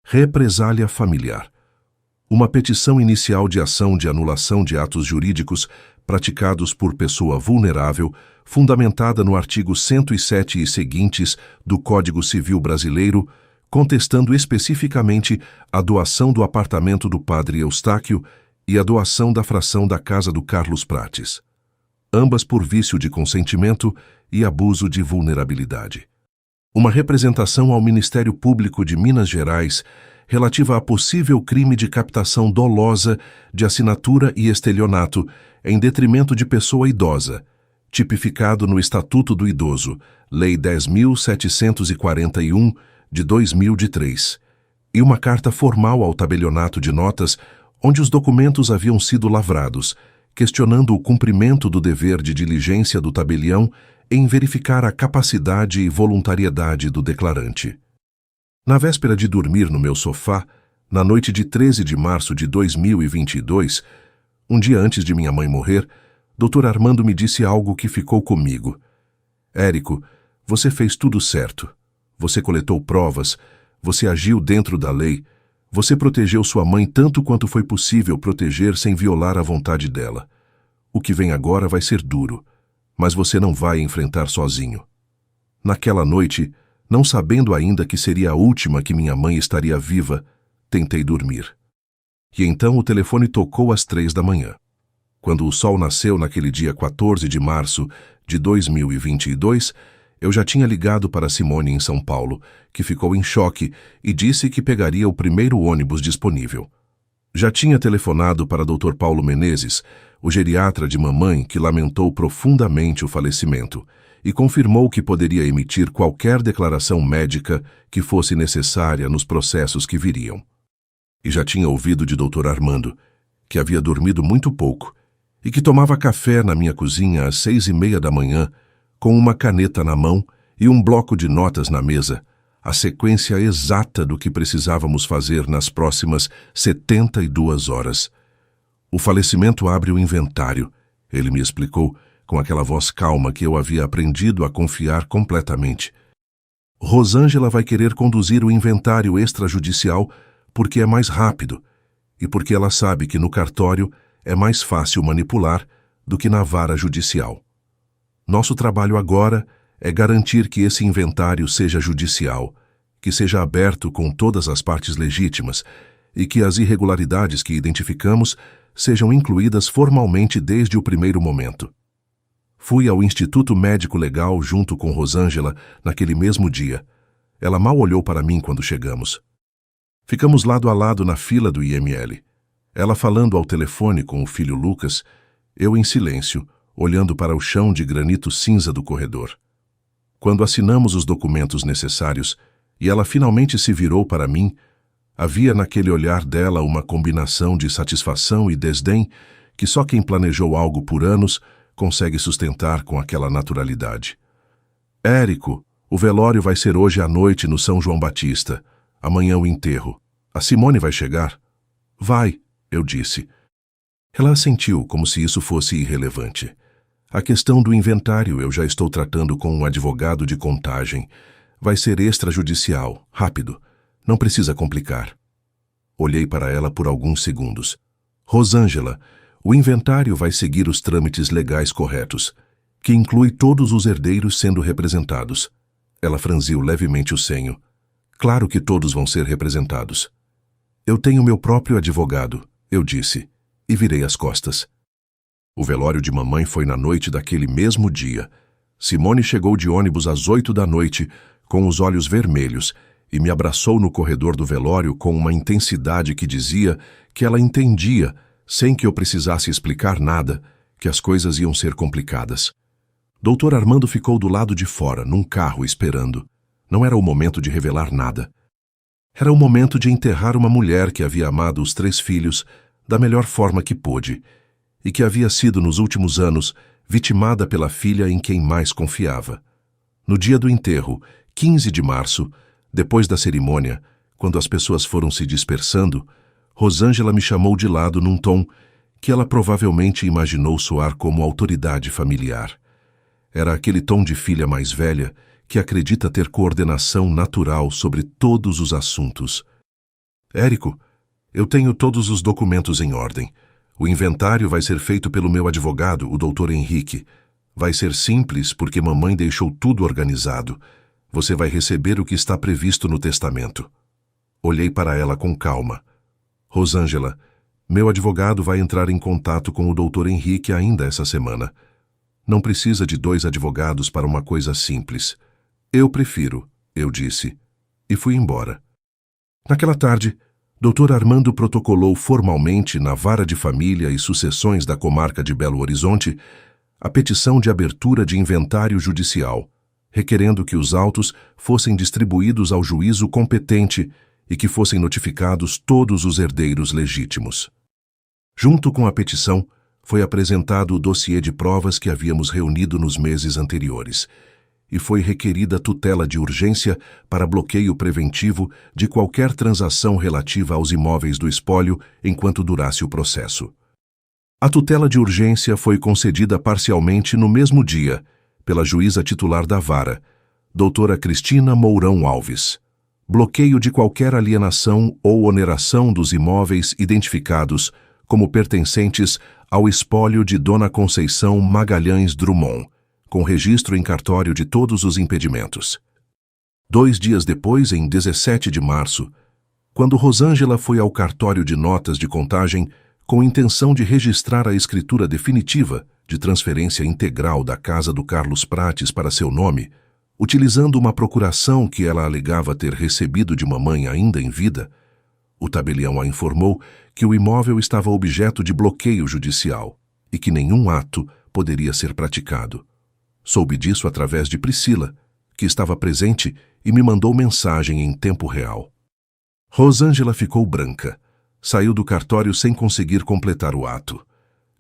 represália familiar. Uma petição inicial de ação de anulação de atos jurídicos praticados por pessoa vulnerável, fundamentada no artigo 107 e seguintes do Código Civil Brasileiro, contestando especificamente a doação do apartamento do padre Eustáquio e a doação da fração da casa do Carlos Prates, ambas por vício de consentimento e abuso de vulnerabilidade. Uma representação ao Ministério Público de Minas Gerais relativa a possível crime de captação dolosa de assinatura e estelionato em detrimento de pessoa idosa, tipificado no Estatuto do Idoso, Lei 10.741, de 2003, e uma carta formal ao tabelionato de notas onde os documentos haviam sido lavrados, questionando o cumprimento do dever de diligência do tabelião em verificar a capacidade e voluntariedade do declarante. Na véspera de dormir no meu sofá, na noite de 13 de março de 2022, um dia antes de minha mãe morrer, Dr. Armando me disse algo que ficou comigo. Érico, você fez tudo certo. Você coletou provas, você agiu dentro da lei, você protegeu sua mãe tanto quanto foi possível proteger sem violar a vontade dela. O que vem agora vai ser duro, mas você não vai enfrentar sozinho. Naquela noite, não sabendo ainda que seria a última que minha mãe estaria viva, tentei dormir. E então o telefone tocou às 3 da manhã. Quando o sol nasceu naquele dia 14 de março de 2022, eu já tinha ligado para Simone em São Paulo, que ficou em choque e disse que pegaria o primeiro ônibus disponível. Já tinha telefonado para Dr. Paulo Menezes, o geriatra de mamãe que lamentou profundamente o falecimento, e confirmou que poderia emitir qualquer declaração médica que fosse necessária nos processos que viriam. E já tinha ouvido de Dr. Armando, que havia dormido muito pouco e que tomava café na minha cozinha às 6:30 da manhã, com uma caneta na mão e um bloco de notas na mesa, a sequência exata do que precisávamos fazer nas próximas 72 horas. O falecimento abre o inventário, ele me explicou, com aquela voz calma que eu havia aprendido a confiar completamente. Rosângela vai querer conduzir o inventário extrajudicial porque é mais rápido e porque ela sabe que no cartório é mais fácil manipular do que na vara judicial. Nosso trabalho agora é garantir que esse inventário seja judicial, que seja aberto com todas as partes legítimas e que as irregularidades que identificamos sejam incluídas formalmente desde o primeiro momento. Fui ao Instituto Médico Legal junto com Rosângela naquele mesmo dia. Ela mal olhou para mim quando chegamos. Ficamos lado a lado na fila do IML. Ela falando ao telefone com o filho Lucas, eu em silêncio, olhando para o chão de granito cinza do corredor. Quando assinamos os documentos necessários e ela finalmente se virou para mim, havia naquele olhar dela uma combinação de satisfação e desdém que só quem planejou algo por anos consegue sustentar com aquela naturalidade. Érico, o velório vai ser hoje à noite no São João Batista. Amanhã o enterro. A Simone vai chegar? Vai, eu disse. Ela assentiu como se isso fosse irrelevante. A questão do inventário eu já estou tratando com um advogado de Contagem. Vai ser extrajudicial, rápido. Não precisa complicar. Olhei para ela por alguns segundos. Rosângela, o inventário vai seguir os trâmites legais corretos, que inclui todos os herdeiros sendo representados. Ela franziu levemente o senho. Claro que todos vão ser representados. Eu tenho meu próprio advogado, eu disse, e virei as costas. O velório de mamãe foi na noite daquele mesmo dia. Simone chegou de ônibus às 8 da noite, com os olhos vermelhos, e me abraçou no corredor do velório com uma intensidade que dizia que ela entendia, sem que eu precisasse explicar nada, que as coisas iam ser complicadas. Dr. Armando ficou do lado de fora, num carro, esperando. Não era o momento de revelar nada. Era o momento de enterrar uma mulher que havia amado os 3 filhos da melhor forma que pôde, e que havia sido, nos últimos anos, vitimada pela filha em quem mais confiava. No dia do enterro, 15 de março, depois da cerimônia, quando as pessoas foram se dispersando, Rosângela me chamou de lado num tom que ela provavelmente imaginou soar como autoridade familiar. Era aquele tom de filha mais velha que acredita ter coordenação natural sobre todos os assuntos. Érico, eu tenho todos os documentos em ordem. O inventário vai ser feito pelo meu advogado, o Dr. Henrique. Vai ser simples porque mamãe deixou tudo organizado. Você vai receber o que está previsto no testamento. Olhei para ela com calma. Rosângela, meu advogado vai entrar em contato com o Dr. Henrique ainda essa semana. Não precisa de 2 advogados para uma coisa simples. Eu prefiro, eu disse, e fui embora. Naquela tarde, Dr. Armando protocolou formalmente na Vara de Família e Sucessões da Comarca de Belo Horizonte a petição de abertura de inventário judicial, requerendo que os autos fossem distribuídos ao juízo competente e que fossem notificados todos os herdeiros legítimos. Junto com a petição, foi apresentado o dossiê de provas que havíamos reunido nos meses anteriores, e foi requerida tutela de urgência para bloqueio preventivo de qualquer transação relativa aos imóveis do espólio enquanto durasse o processo. A tutela de urgência foi concedida parcialmente no mesmo dia, pela juíza titular da vara, doutora Cristina Mourão Alves. Bloqueio de qualquer alienação ou oneração dos imóveis identificados como pertencentes ao espólio de Dona Conceição Magalhães Drummond, com registro em cartório de todos os impedimentos. 2 dias depois, em 17 de março, quando Rosângela foi ao cartório de notas de contagem com intenção de registrar a escritura definitiva de transferência integral da casa do Carlos Prates para seu nome, utilizando uma procuração que ela alegava ter recebido de mamãe ainda em vida, o tabelião a informou que o imóvel estava objeto de bloqueio judicial e que nenhum ato poderia ser praticado. Soube disso através de Priscila, que estava presente e me mandou mensagem em tempo real. Rosângela ficou branca. Saiu do cartório sem conseguir completar o ato.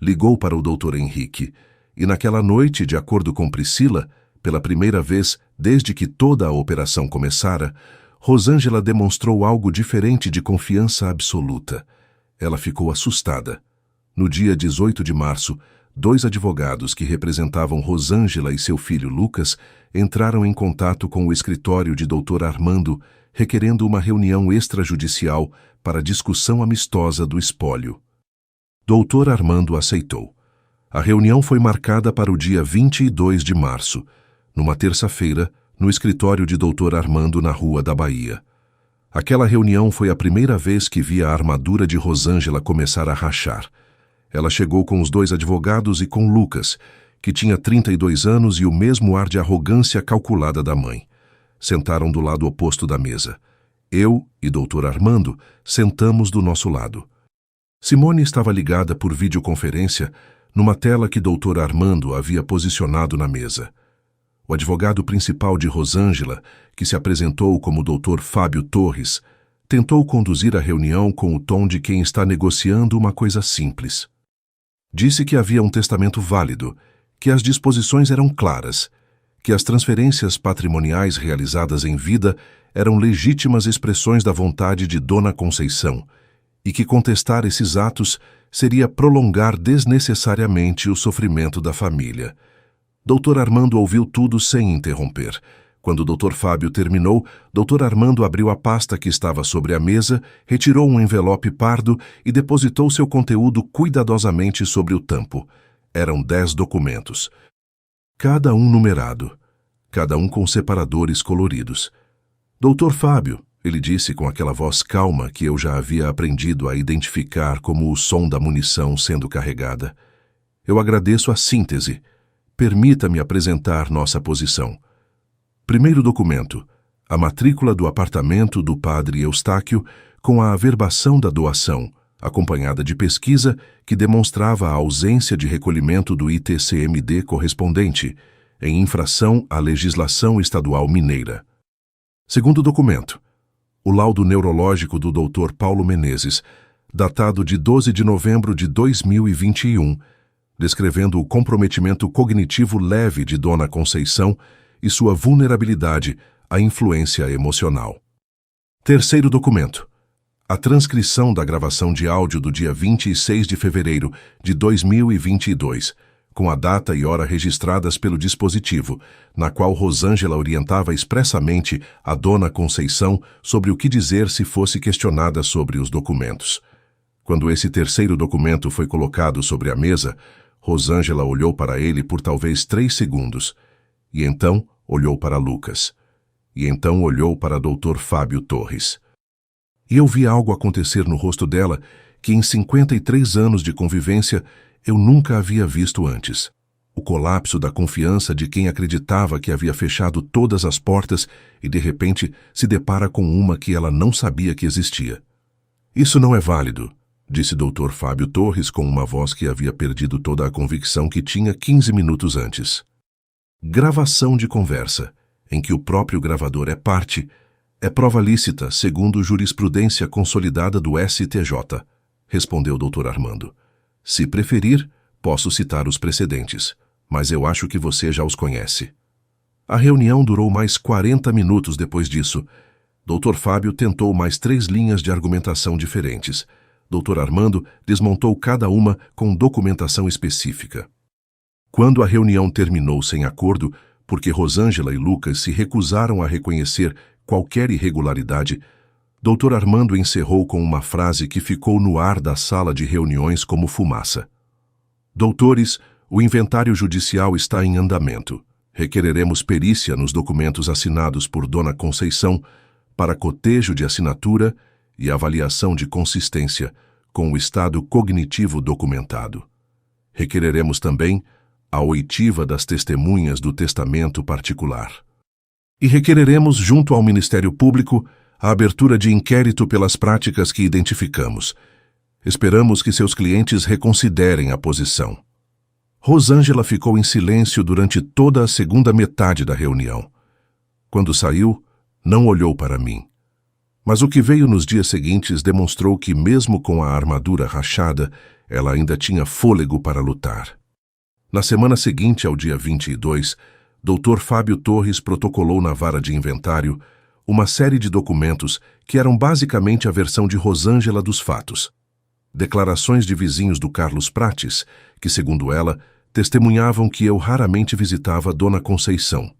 Ligou para o Dr. Henrique e naquela noite, de acordo com Priscila, pela primeira vez desde que toda a operação começara, Rosângela demonstrou algo diferente de confiança absoluta. Ela ficou assustada. No dia 18 de março, 2 advogados que representavam Rosângela e seu filho Lucas entraram em contato com o escritório de Dr. Armando, requerendo uma reunião extrajudicial para discussão amistosa do espólio. Dr. Armando aceitou. A reunião foi marcada para o dia 22 de março, numa terça-feira, no escritório de Dr. Armando na Rua da Bahia. Aquela reunião foi a primeira vez que vi a armadura de Rosângela começar a rachar. Ela chegou com os 2 advogados e com Lucas, que tinha 32 anos e o mesmo ar de arrogância calculada da mãe. Sentaram do lado oposto da mesa. Eu e Dr. Armando sentamos do nosso lado. Simone estava ligada por videoconferência numa tela que Dr. Armando havia posicionado na mesa. O advogado principal de Rosângela, que se apresentou como Dr. Fábio Torres, tentou conduzir a reunião com o tom de quem está negociando uma coisa simples. Disse que havia um testamento válido, que as disposições eram claras, que as transferências patrimoniais realizadas em vida eram legítimas expressões da vontade de Dona Conceição e que contestar esses atos seria prolongar desnecessariamente o sofrimento da família. Dr. Armando ouviu tudo sem interromper. Quando o Dr. Fábio terminou, Dr. Armando abriu a pasta que estava sobre a mesa, retirou um envelope pardo e depositou seu conteúdo cuidadosamente sobre o tampo. Eram 10 documentos. Cada um numerado, cada um com separadores coloridos. Dr. Fábio, Ele disse com aquela voz calma que eu já havia aprendido a identificar como o som da munição sendo carregada. Eu agradeço a síntese. Permita-me apresentar nossa posição. Primeiro documento: a matrícula do apartamento do padre Eustáquio com a averbação da doação, acompanhada de pesquisa que demonstrava a ausência de recolhimento do ITCMD correspondente, em infração à legislação estadual mineira. Segundo documento: o laudo neurológico do Dr. Paulo Menezes, datado de 12 de novembro de 2021, descrevendo o comprometimento cognitivo leve de Dona Conceição e sua vulnerabilidade à influência emocional. Terceiro documento: a transcrição da gravação de áudio do dia 26 de fevereiro de 2022, com a data e hora registradas pelo dispositivo, na qual Rosângela orientava expressamente a Dona Conceição sobre o que dizer se fosse questionada sobre os documentos. Quando esse terceiro documento foi colocado sobre a mesa, Rosângela olhou para ele por talvez 3 segundos, e então olhou para Lucas, e então olhou para Dr. Fábio Torres. E eu vi algo acontecer no rosto dela que em 53 anos de convivência eu nunca havia visto antes. O colapso da confiança de quem acreditava que havia fechado todas as portas e de repente se depara com uma que ela não sabia que existia. Isso não é válido, disse Dr. Fábio Torres com uma voz que havia perdido toda a convicção que tinha 15 minutos antes. Gravação de conversa, em que o próprio gravador é parte, é prova lícita segundo jurisprudência consolidada do STJ, respondeu Dr. Armando. Se preferir, posso citar os precedentes, mas eu acho que você já os conhece. A reunião durou mais 40 minutos depois disso. Dr. Fábio tentou mais 3 linhas de argumentação diferentes. Dr. Armando desmontou cada uma com documentação específica. Quando a reunião terminou sem acordo, porque Rosângela e Lucas se recusaram a reconhecer qualquer irregularidade, Dr. Armando encerrou com uma frase que ficou no ar da sala de reuniões como fumaça. Doutores, o inventário judicial está em andamento. Requereremos perícia nos documentos assinados por Dona Conceição para cotejo de assinatura e avaliação de consistência com o estado cognitivo documentado. Requereremos também a oitiva das testemunhas do testamento particular. E requereremos, junto ao Ministério Público, a abertura de inquérito pelas práticas que identificamos. Esperamos que seus clientes reconsiderem a posição. Rosângela ficou em silêncio durante toda a segunda metade da reunião. Quando saiu, não olhou para mim. Mas o que veio nos dias seguintes demonstrou que, mesmo com a armadura rachada, ela ainda tinha fôlego para lutar. Na semana seguinte ao dia 22, Dr. Fábio Torres protocolou na vara de inventário uma série de documentos que eram basicamente a versão de Rosângela dos fatos. Declarações de vizinhos do Carlos Prates, que, segundo ela, testemunhavam que eu raramente visitava Dona Conceição.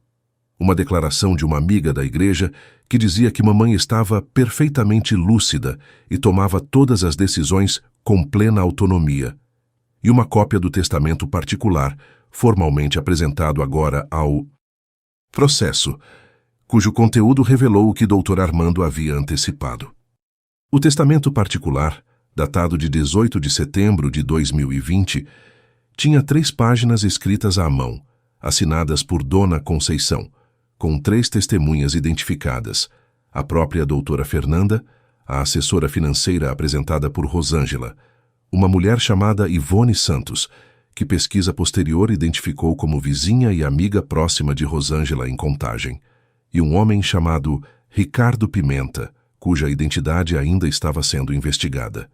Uma declaração de uma amiga da igreja que dizia que mamãe estava perfeitamente lúcida e tomava todas as decisões com plena autonomia. E uma cópia do testamento particular, formalmente apresentado agora ao processo, cujo conteúdo revelou o que Dr. Armando havia antecipado. O testamento particular, datado de 18 de setembro de 2020, tinha 3 páginas escritas à mão, assinadas por Dona Conceição, com 3 testemunhas identificadas, a própria doutora Fernanda, a assessora financeira apresentada por Rosângela, uma mulher chamada Ivone Santos, que pesquisa posterior identificou como vizinha e amiga próxima de Rosângela em Contagem, e um homem chamado Ricardo Pimenta, cuja identidade ainda estava sendo investigada.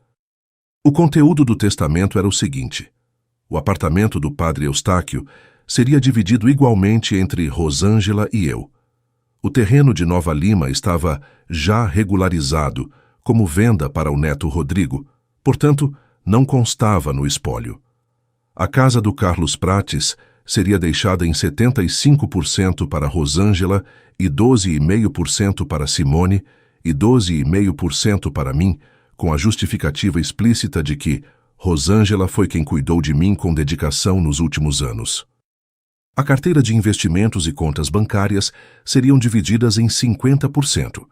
O conteúdo do testamento era o seguinte: o apartamento do padre Eustáquio seria dividido igualmente entre Rosângela e eu. O terreno de Nova Lima estava já regularizado como venda para o neto Rodrigo, portanto, não constava no espólio. A casa do Carlos Prates seria deixada em 75% para Rosângela e 12,5% para Simone e 12,5% para mim, com a justificativa explícita de que Rosângela foi quem cuidou de mim com dedicação nos últimos anos. A carteira de investimentos e contas bancárias seriam divididas em 50%.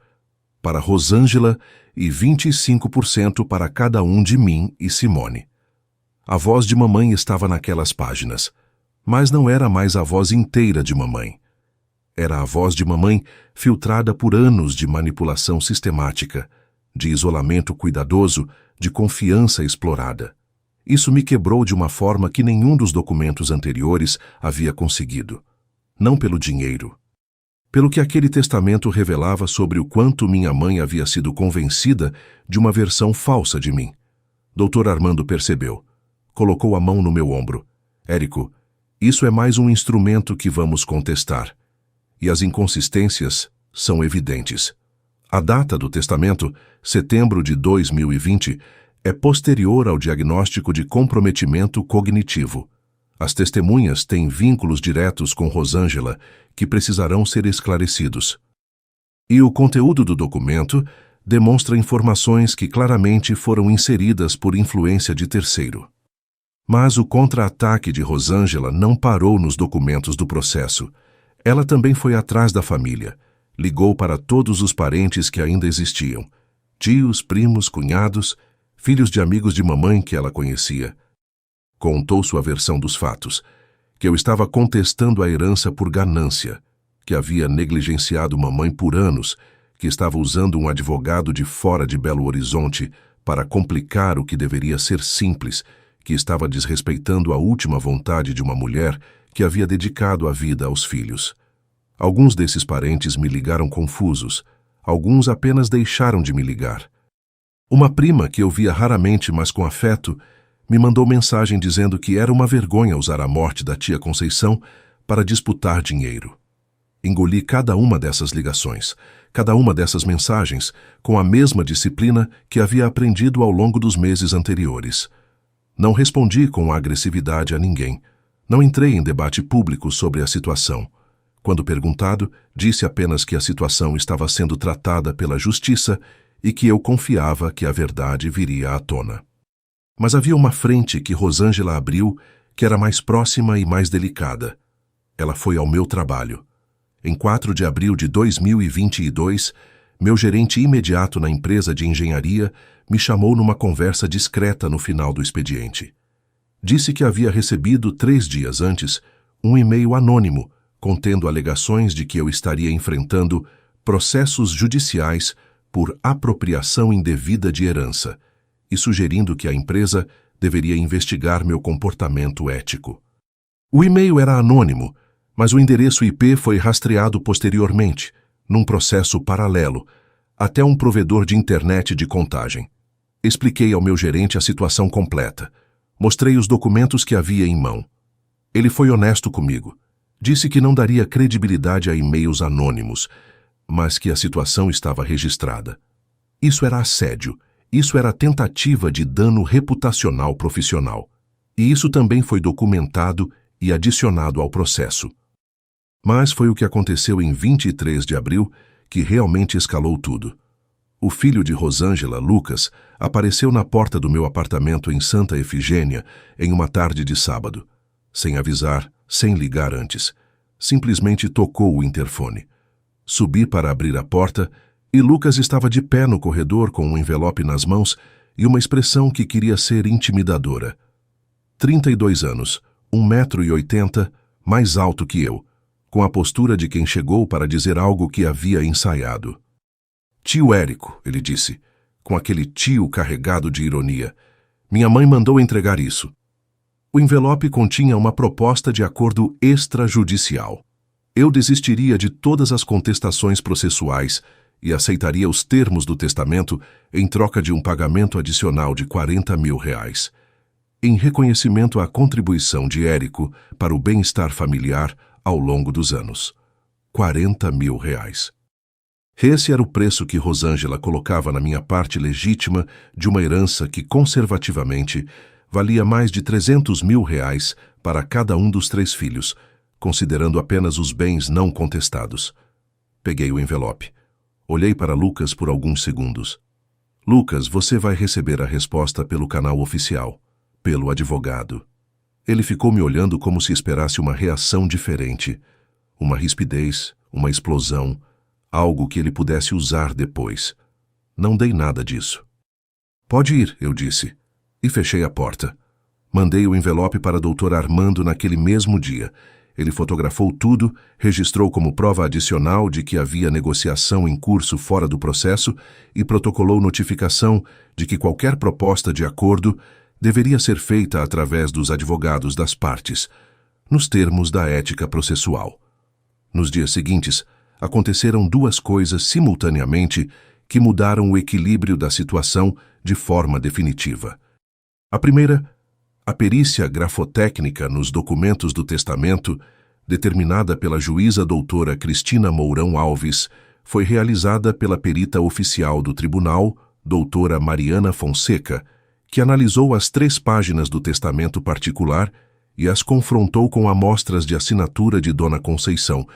para Rosângela e 25% para cada um de mim e Simone. A voz de mamãe estava naquelas páginas, mas não era mais a voz inteira de mamãe. Era a voz de mamãe filtrada por anos de manipulação sistemática, de isolamento cuidadoso, de confiança explorada. Isso me quebrou de uma forma que nenhum dos documentos anteriores havia conseguido. Não pelo dinheiro. Pelo que aquele testamento revelava sobre o quanto minha mãe havia sido convencida de uma versão falsa de mim. Dr. Armando percebeu. Colocou a mão no meu ombro. Érico, isso é mais um instrumento que vamos contestar. E as inconsistências são evidentes. A data do testamento, setembro de 2020, é posterior ao diagnóstico de comprometimento cognitivo. As testemunhas têm vínculos diretos com Rosângela que precisarão ser esclarecidos. E o conteúdo do documento demonstra informações que claramente foram inseridas por influência de terceiro. Mas o contra-ataque de Rosângela não parou nos documentos do processo. Ela também foi atrás da família. Ligou para todos os parentes que ainda existiam. Tios, primos, cunhados, filhos de amigos de mamãe que ela conhecia. Contou sua versão dos fatos, que eu estava contestando a herança por ganância, que havia negligenciado mamãe por anos, que estava usando um advogado de fora de Belo Horizonte para complicar o que deveria ser simples, que estava desrespeitando a última vontade de uma mulher que havia dedicado a vida aos filhos. Alguns desses parentes me ligaram confusos, alguns apenas deixaram de me ligar. Uma prima, que eu via raramente, mas com afeto, me mandou mensagem dizendo que era uma vergonha usar a morte da tia Conceição para disputar dinheiro. Engoli cada uma dessas ligações, cada uma dessas mensagens, com a mesma disciplina que havia aprendido ao longo dos meses anteriores. Não respondi com agressividade a ninguém. Não entrei em debate público sobre a situação. Quando perguntado, disse apenas que a situação estava sendo tratada pela justiça e que eu confiava que a verdade viria à tona. Mas havia uma frente que Rosângela abriu que era mais próxima e mais delicada. Ela foi ao meu trabalho. Em 4 de abril de 2022, meu gerente imediato na empresa de engenharia me chamou numa conversa discreta no final do expediente. Disse que havia recebido 3 dias antes um e-mail anônimo contendo alegações de que eu estaria enfrentando processos judiciais por apropriação indevida de herança e sugerindo que a empresa deveria investigar meu comportamento ético. O e-mail era anônimo, mas o endereço IP foi rastreado posteriormente, num processo paralelo, até um provedor de internet de contagem. Expliquei ao meu gerente a situação completa. Mostrei os documentos que havia em mão. Ele foi honesto comigo. Disse que não daria credibilidade a e-mails anônimos, mas que a situação estava registrada. Isso era assédio. Isso era tentativa de dano reputacional profissional. E isso também foi documentado e adicionado ao processo. Mas foi o que aconteceu em 23 de abril que realmente escalou tudo. O filho de Rosângela, Lucas, apareceu na porta do meu apartamento em Santa Efigênia em uma tarde de sábado. Sem avisar, sem ligar antes. Simplesmente tocou o interfone. Subi para abrir a porta e Lucas estava de pé no corredor com um envelope nas mãos e uma expressão que queria ser intimidadora. 32 anos, 1,80 m, mais alto que eu, com a postura de quem chegou para dizer algo que havia ensaiado. Tio Érico, ele disse, com aquele tio carregado de ironia. Minha mãe mandou entregar isso. O envelope continha uma proposta de acordo extrajudicial. Eu desistiria de todas as contestações processuais e aceitaria os termos do testamento em troca de um pagamento adicional de R$40 mil, em reconhecimento à contribuição de Érico para o bem-estar familiar ao longo dos anos. R$40 mil. Esse era o preço que Rosângela colocava na minha parte legítima de uma herança que, conservativamente, valia mais de R$300 mil para cada um dos 3 filhos, considerando apenas os bens não contestados. Peguei o envelope. Olhei para Lucas por alguns segundos. Lucas, você vai receber a resposta pelo canal oficial, pelo advogado. Ele ficou me olhando como se esperasse uma reação diferente, uma rispidez, uma explosão, algo que ele pudesse usar depois. Não dei nada disso. Pode ir, eu disse, e fechei a porta. Mandei o envelope para Dr. Armando naquele mesmo dia. Ele fotografou tudo, registrou como prova adicional de que havia negociação em curso fora do processo e protocolou notificação de que qualquer proposta de acordo deveria ser feita através dos advogados das partes, nos termos da ética processual. Nos dias seguintes, aconteceram duas coisas simultaneamente que mudaram o equilíbrio da situação de forma definitiva. A primeira, a perícia grafotécnica nos documentos do testamento, determinada pela juíza doutora Cristina Mourão Alves, foi realizada pela perita oficial do tribunal, doutora Mariana Fonseca, que analisou as 3 páginas do testamento particular e as confrontou com amostras de assinatura de Dona Conceição,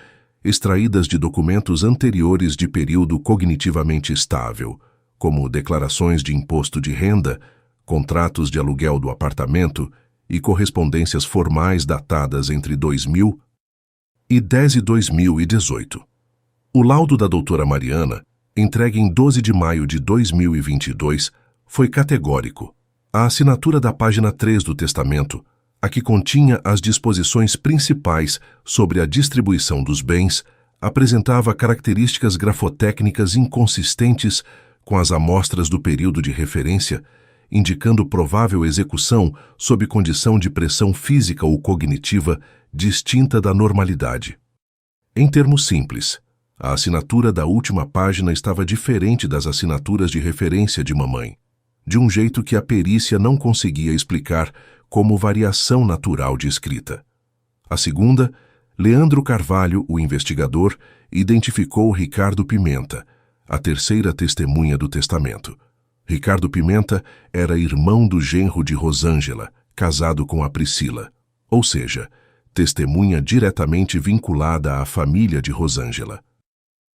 extraídas de documentos anteriores de período cognitivamente estável, como declarações de imposto de renda, contratos de aluguel do apartamento e correspondências formais datadas entre 2010 e 2018. O laudo da doutora Mariana, entregue em 12 de maio de 2022, foi categórico. A assinatura da página 3 do testamento, a que continha as disposições principais sobre a distribuição dos bens, apresentava características grafotécnicas inconsistentes com as amostras do período de referência, indicando provável execução sob condição de pressão física ou cognitiva distinta da normalidade. Em termos simples, a assinatura da última página estava diferente das assinaturas de referência de mamãe, de um jeito que a perícia não conseguia explicar como variação natural de escrita. A segunda, Leandro Carvalho, o investigador, identificou Ricardo Pimenta, a terceira testemunha do testamento. Ricardo Pimenta era irmão do genro de Rosângela, casado com a Priscila, ou seja, testemunha diretamente vinculada à família de Rosângela.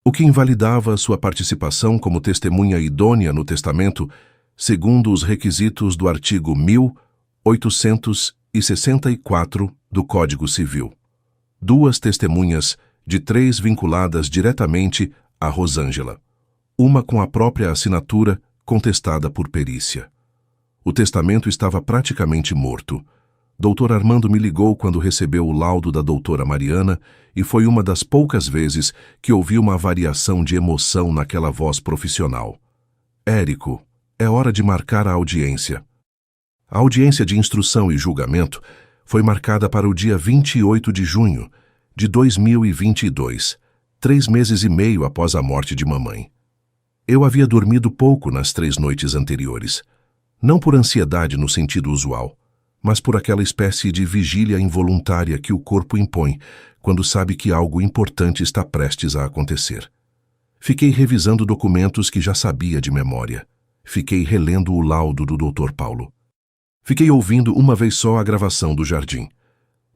O que invalidava sua participação como testemunha idônea no testamento, segundo os requisitos do artigo 1864 do Código Civil. 2 testemunhas, de 3 vinculadas diretamente a Rosângela, uma com a própria assinatura contestada por perícia. O testamento estava praticamente morto. Dr. Armando me ligou quando recebeu o laudo da doutora Mariana e foi uma das poucas vezes que ouvi uma variação de emoção naquela voz profissional. Érico, é hora de marcar a audiência. A audiência de instrução e julgamento foi marcada para o dia 28 de junho de 2022, 3 meses e meio após a morte de mamãe. Eu havia dormido pouco nas 3 noites anteriores, não por ansiedade no sentido usual, mas por aquela espécie de vigília involuntária que o corpo impõe quando sabe que algo importante está prestes a acontecer. Fiquei revisando documentos que já sabia de memória. Fiquei relendo o laudo do Dr. Paulo. Fiquei ouvindo uma vez só a gravação do jardim.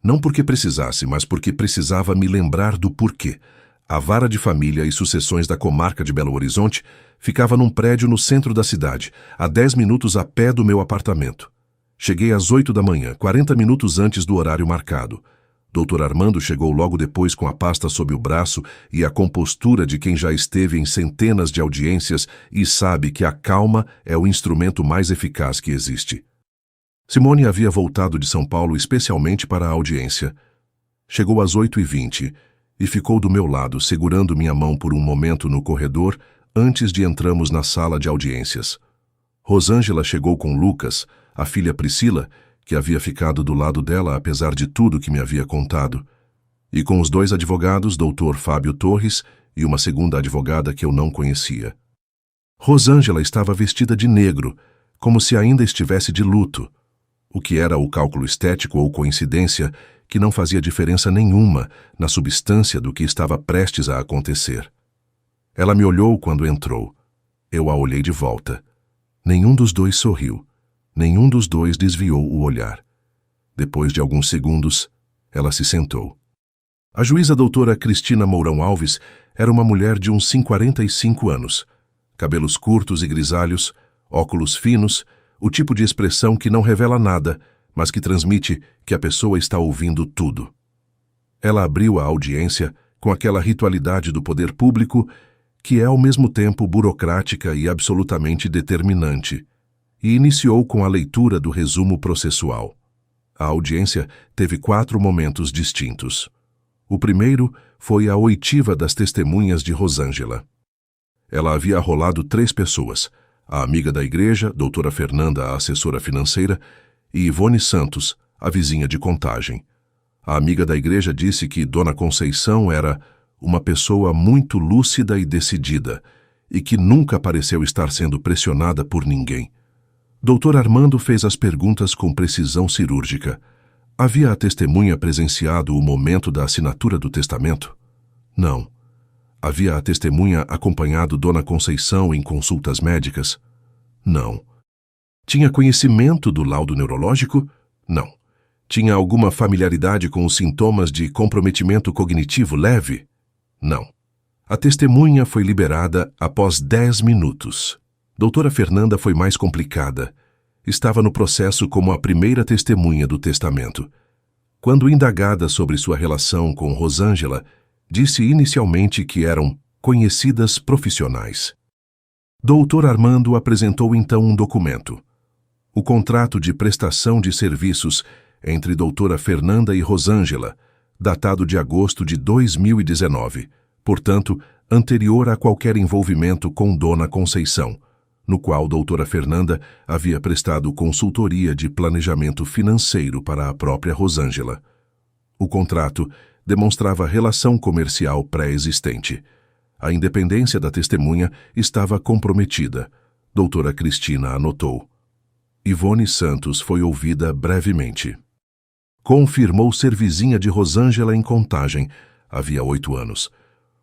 Não porque precisasse, mas porque precisava me lembrar do porquê. A vara de família e sucessões da comarca de Belo Horizonte ficava num prédio no centro da cidade, a 10 minutos a pé do meu apartamento. Cheguei às 8 da manhã, 40 minutos antes do horário marcado. Dr. Armando chegou logo depois com a pasta sob o braço e a compostura de quem já esteve em centenas de audiências e sabe que a calma é o instrumento mais eficaz que existe. Simone havia voltado de São Paulo especialmente para a audiência. Chegou às 8h20 e ficou do meu lado, segurando minha mão por um momento no corredor antes de entrarmos na sala de audiências. Rosângela chegou com Lucas, a filha Priscila, que havia ficado do lado dela apesar de tudo que me havia contado, e com os 2 advogados, Dr. Fábio Torres e uma segunda advogada que eu não conhecia. Rosângela estava vestida de negro, como se ainda estivesse de luto, o que era o cálculo estético ou coincidência que não fazia diferença nenhuma na substância do que estava prestes a acontecer. Ela me olhou quando entrou. Eu a olhei de volta. Nenhum dos 2 sorriu. Nenhum dos 2 desviou o olhar. Depois de alguns segundos, ela se sentou. A juíza doutora Cristina Mourão Alves era uma mulher de uns 45 anos. Cabelos curtos e grisalhos, óculos finos, o tipo de expressão que não revela nada, mas que transmite que a pessoa está ouvindo tudo. Ela abriu a audiência com aquela ritualidade do poder público que é ao mesmo tempo burocrática e absolutamente determinante, e iniciou com a leitura do resumo processual. A audiência teve 4 momentos distintos. O primeiro foi a oitiva das testemunhas de Rosângela. Ela havia arrolado 3 pessoas, a amiga da igreja, doutora Fernanda, a assessora financeira, e Ivone Santos, a vizinha de Contagem. A amiga da igreja disse que Dona Conceição era uma pessoa muito lúcida e decidida, e que nunca pareceu estar sendo pressionada por ninguém. Dr. Armando fez as perguntas com precisão cirúrgica. Havia a testemunha presenciado o momento da assinatura do testamento? Não. Havia a testemunha acompanhado Dona Conceição em consultas médicas? Não. Tinha conhecimento do laudo neurológico? Não. Tinha alguma familiaridade com os sintomas de comprometimento cognitivo leve? Não. A testemunha foi liberada após 10 minutos. Doutora Fernanda foi mais complicada. Estava no processo como a primeira testemunha do testamento. Quando indagada sobre sua relação com Rosângela, disse inicialmente que eram conhecidas profissionais. Dr. Armando apresentou então um documento. O contrato de prestação de serviços entre doutora Fernanda e Rosângela, datado de agosto de 2019, portanto, anterior a qualquer envolvimento com Dona Conceição, no qual doutora Fernanda havia prestado consultoria de planejamento financeiro para a própria Rosângela. O contrato demonstrava relação comercial pré-existente. A independência da testemunha estava comprometida. Doutora Cristina anotou. Ivone Santos foi ouvida brevemente. Confirmou ser vizinha de Rosângela em Contagem, havia 8 anos.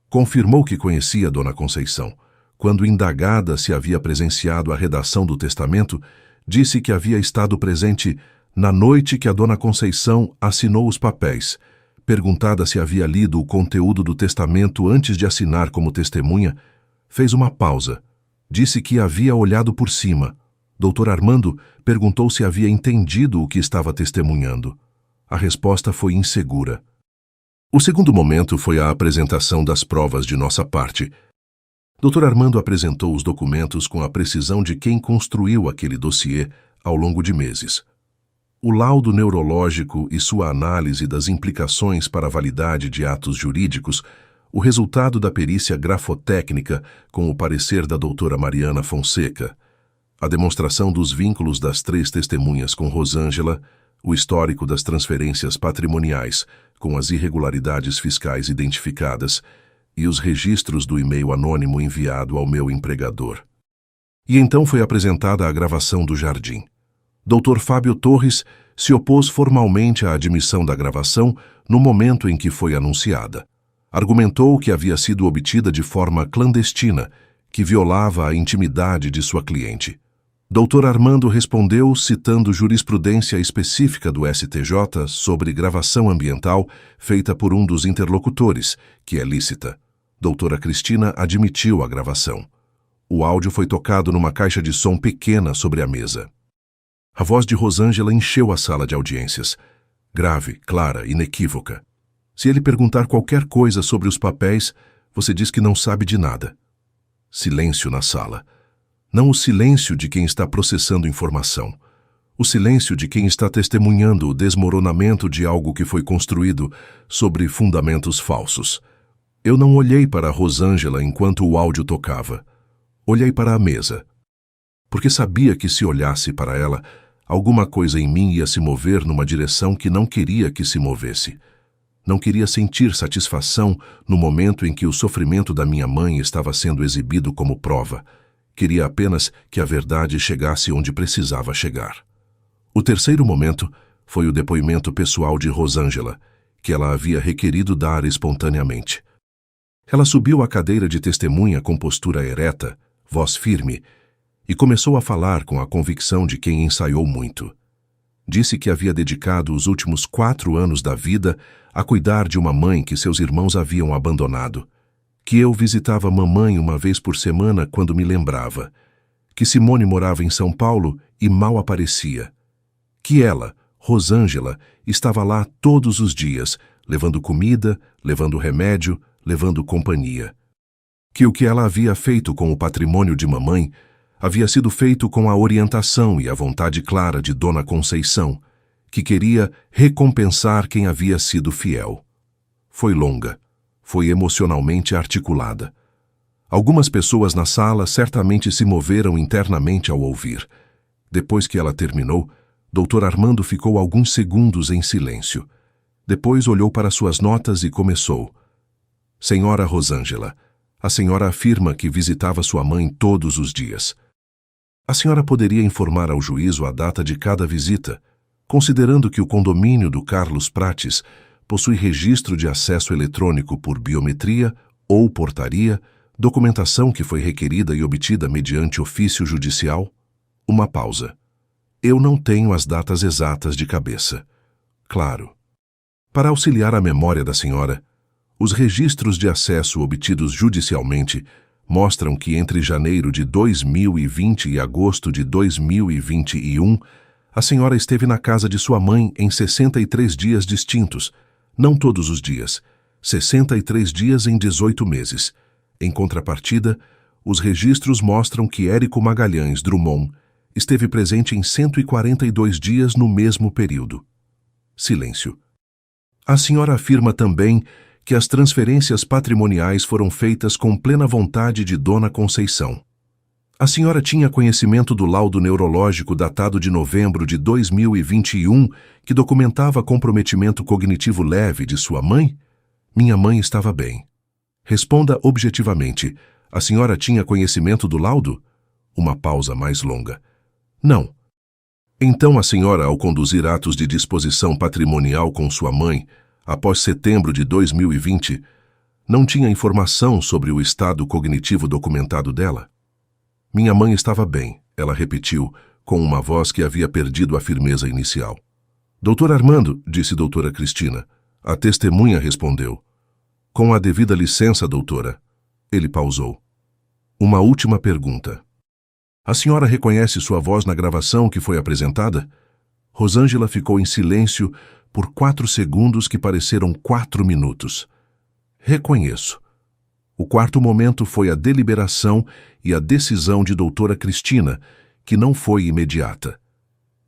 Confirmou que conhecia Dona Conceição. Quando indagada se havia presenciado a redação do testamento, disse que havia estado presente na noite que a Dona Conceição assinou os papéis. Perguntada se havia lido o conteúdo do testamento antes de assinar como testemunha, fez uma pausa. Disse que havia olhado por cima. Dr. Armando perguntou se havia entendido o que estava testemunhando. A resposta foi insegura. O segundo momento foi a apresentação das provas de nossa parte. Dr. Armando apresentou os documentos com a precisão de quem construiu aquele dossiê ao longo de meses. O laudo neurológico e sua análise das implicações para a validade de atos jurídicos, o resultado da perícia grafotécnica com o parecer da doutora Mariana Fonseca, a demonstração dos vínculos das 3 testemunhas com Rosângela, o histórico das transferências patrimoniais com as irregularidades fiscais identificadas e os registros do e-mail anônimo enviado ao meu empregador. E então foi apresentada a gravação do Jardim. Dr. Fábio Torres se opôs formalmente à admissão da gravação no momento em que foi anunciada. Argumentou que havia sido obtida de forma clandestina, que violava a intimidade de sua cliente. Dr. Armando respondeu citando jurisprudência específica do STJ sobre gravação ambiental feita por um dos interlocutores, que é lícita. Doutora Cristina admitiu a gravação. O áudio foi tocado numa caixa de som pequena sobre a mesa. A voz de Rosângela encheu a sala de audiências. Grave, clara, inequívoca. Se ele perguntar qualquer coisa sobre os papéis, você diz que não sabe de nada. Silêncio na sala. Não o silêncio de quem está processando informação. O silêncio de quem está testemunhando o desmoronamento de algo que foi construído sobre fundamentos falsos. Eu não olhei para Rosângela enquanto o áudio tocava. Olhei para a mesa. Porque sabia que se olhasse para ela, alguma coisa em mim ia se mover numa direção que não queria que se movesse. Não queria sentir satisfação no momento em que o sofrimento da minha mãe estava sendo exibido como prova. Queria apenas que a verdade chegasse onde precisava chegar. O terceiro momento foi o depoimento pessoal de Rosângela, que ela havia requerido dar espontaneamente. Ela subiu à cadeira de testemunha com postura ereta, voz firme, e começou a falar com a convicção de quem ensaiou muito. Disse que havia dedicado os últimos 4 anos da vida a cuidar de uma mãe que seus irmãos haviam abandonado, que eu visitava mamãe uma vez por semana quando me lembrava, que Simone morava em São Paulo e mal aparecia, que ela, Rosângela, estava lá todos os dias, levando comida, levando remédio, levando companhia. que o que ela havia feito com o patrimônio de mamãe havia sido feito com a orientação e a vontade clara de Dona Conceição, que queria recompensar quem havia sido fiel. Foi longa, foi emocionalmente articulada. Algumas pessoas na sala certamente se moveram internamente ao ouvir. Depois que ela terminou, Dr. Armando ficou alguns segundos em silêncio. Depois olhou para suas notas e começou. Senhora Rosângela, a senhora afirma que visitava sua mãe todos os dias. A senhora poderia informar ao juízo a data de cada visita, considerando que o condomínio do Carlos Prates possui registro de acesso eletrônico por biometria ou portaria, documentação que foi requerida e obtida mediante ofício judicial? Uma pausa. Eu não tenho as datas exatas de cabeça. Claro. Para auxiliar a memória da senhora, os registros de acesso obtidos judicialmente mostram que entre janeiro de 2020 e agosto de 2021, a senhora esteve na casa de sua mãe em 63 dias distintos, não todos os dias, 63 dias em 18 meses. Em contrapartida, os registros mostram que Érico Magalhães Drummond esteve presente em 142 dias no mesmo período. Silêncio. A senhora afirma também que as transferências patrimoniais foram feitas com plena vontade de Dona Conceição. A senhora tinha conhecimento do laudo neurológico datado de novembro de 2021 que documentava comprometimento cognitivo leve de sua mãe? Minha mãe estava bem. Responda objetivamente. A senhora tinha conhecimento do laudo? Uma pausa mais longa. Não. Então a senhora, ao conduzir atos de disposição patrimonial com sua mãe, após setembro de 2020, não tinha informação sobre o estado cognitivo documentado dela? Minha mãe estava bem, ela repetiu, com uma voz que havia perdido a firmeza inicial. Doutor Armando, disse doutora Cristina. A testemunha respondeu. Com a devida licença, doutora. Ele pausou. Uma última pergunta. A senhora reconhece sua voz na gravação que foi apresentada? Rosângela ficou em silêncio por 4 segundos que pareceram 4 minutos. Reconheço. O quarto momento foi a deliberação e a decisão de doutora Cristina, que não foi imediata.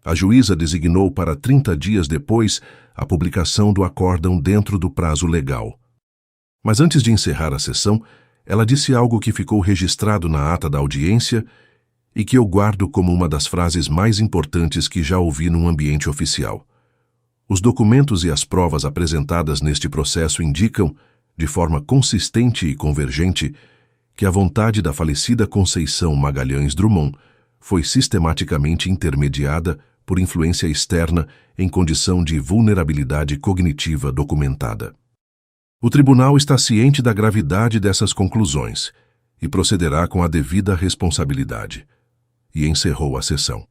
A juíza designou para 30 dias depois a publicação do acórdão dentro do prazo legal. Mas antes de encerrar a sessão, ela disse algo que ficou registrado na ata da audiência e que eu guardo como uma das frases mais importantes que já ouvi num ambiente oficial. Os documentos e as provas apresentadas neste processo indicam, de forma consistente e convergente, que a vontade da falecida Conceição Magalhães Drummond foi sistematicamente intermediada por influência externa em condição de vulnerabilidade cognitiva documentada. O tribunal está ciente da gravidade dessas conclusões e procederá com a devida responsabilidade. E encerrou a sessão.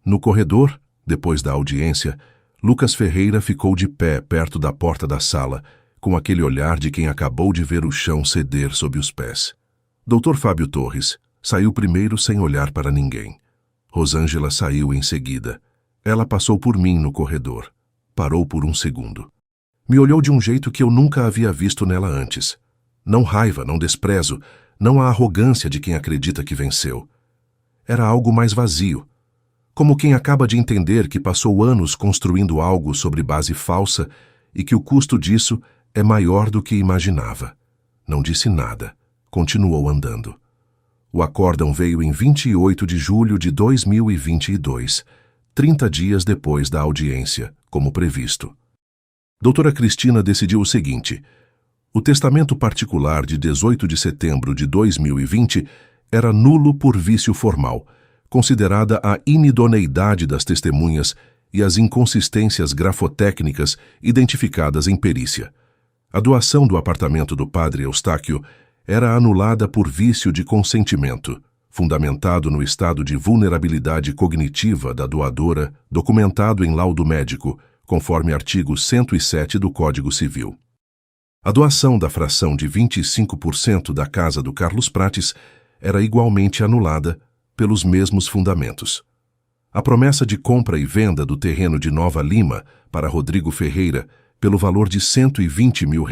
No corredor, depois da audiência, Lucas Ferreira ficou de pé perto da porta da sala, com aquele olhar de quem acabou de ver o chão ceder sob os pés. Dr. Fábio Torres saiu primeiro sem olhar para ninguém. Rosângela saiu em seguida. Ela passou por mim no corredor. Parou por um segundo. Me olhou de um jeito que eu nunca havia visto nela antes. Não raiva, não desprezo, não a arrogância de quem acredita que venceu. Era algo mais vazio, como quem acaba de entender que passou anos construindo algo sobre base falsa e que o custo disso é maior do que imaginava. Não disse nada. Continuou andando. O acórdão veio em 28 de julho de 2022, 30 dias depois da audiência, como previsto. Doutora Cristina decidiu o seguinte: o testamento particular de 18 de setembro de 2020 era nulo por vício formal, considerada a inidoneidade das testemunhas e as inconsistências grafotécnicas identificadas em perícia. A doação do apartamento do padre Eustáquio era anulada por vício de consentimento, fundamentado no estado de vulnerabilidade cognitiva da doadora, documentado em laudo médico, conforme artigo 107 do Código Civil. A doação da fração de 25% da casa do Carlos Prates era igualmente anulada pelos mesmos fundamentos. A promessa de compra e venda do terreno de Nova Lima para Rodrigo Ferreira, pelo valor de R$ 120 mil,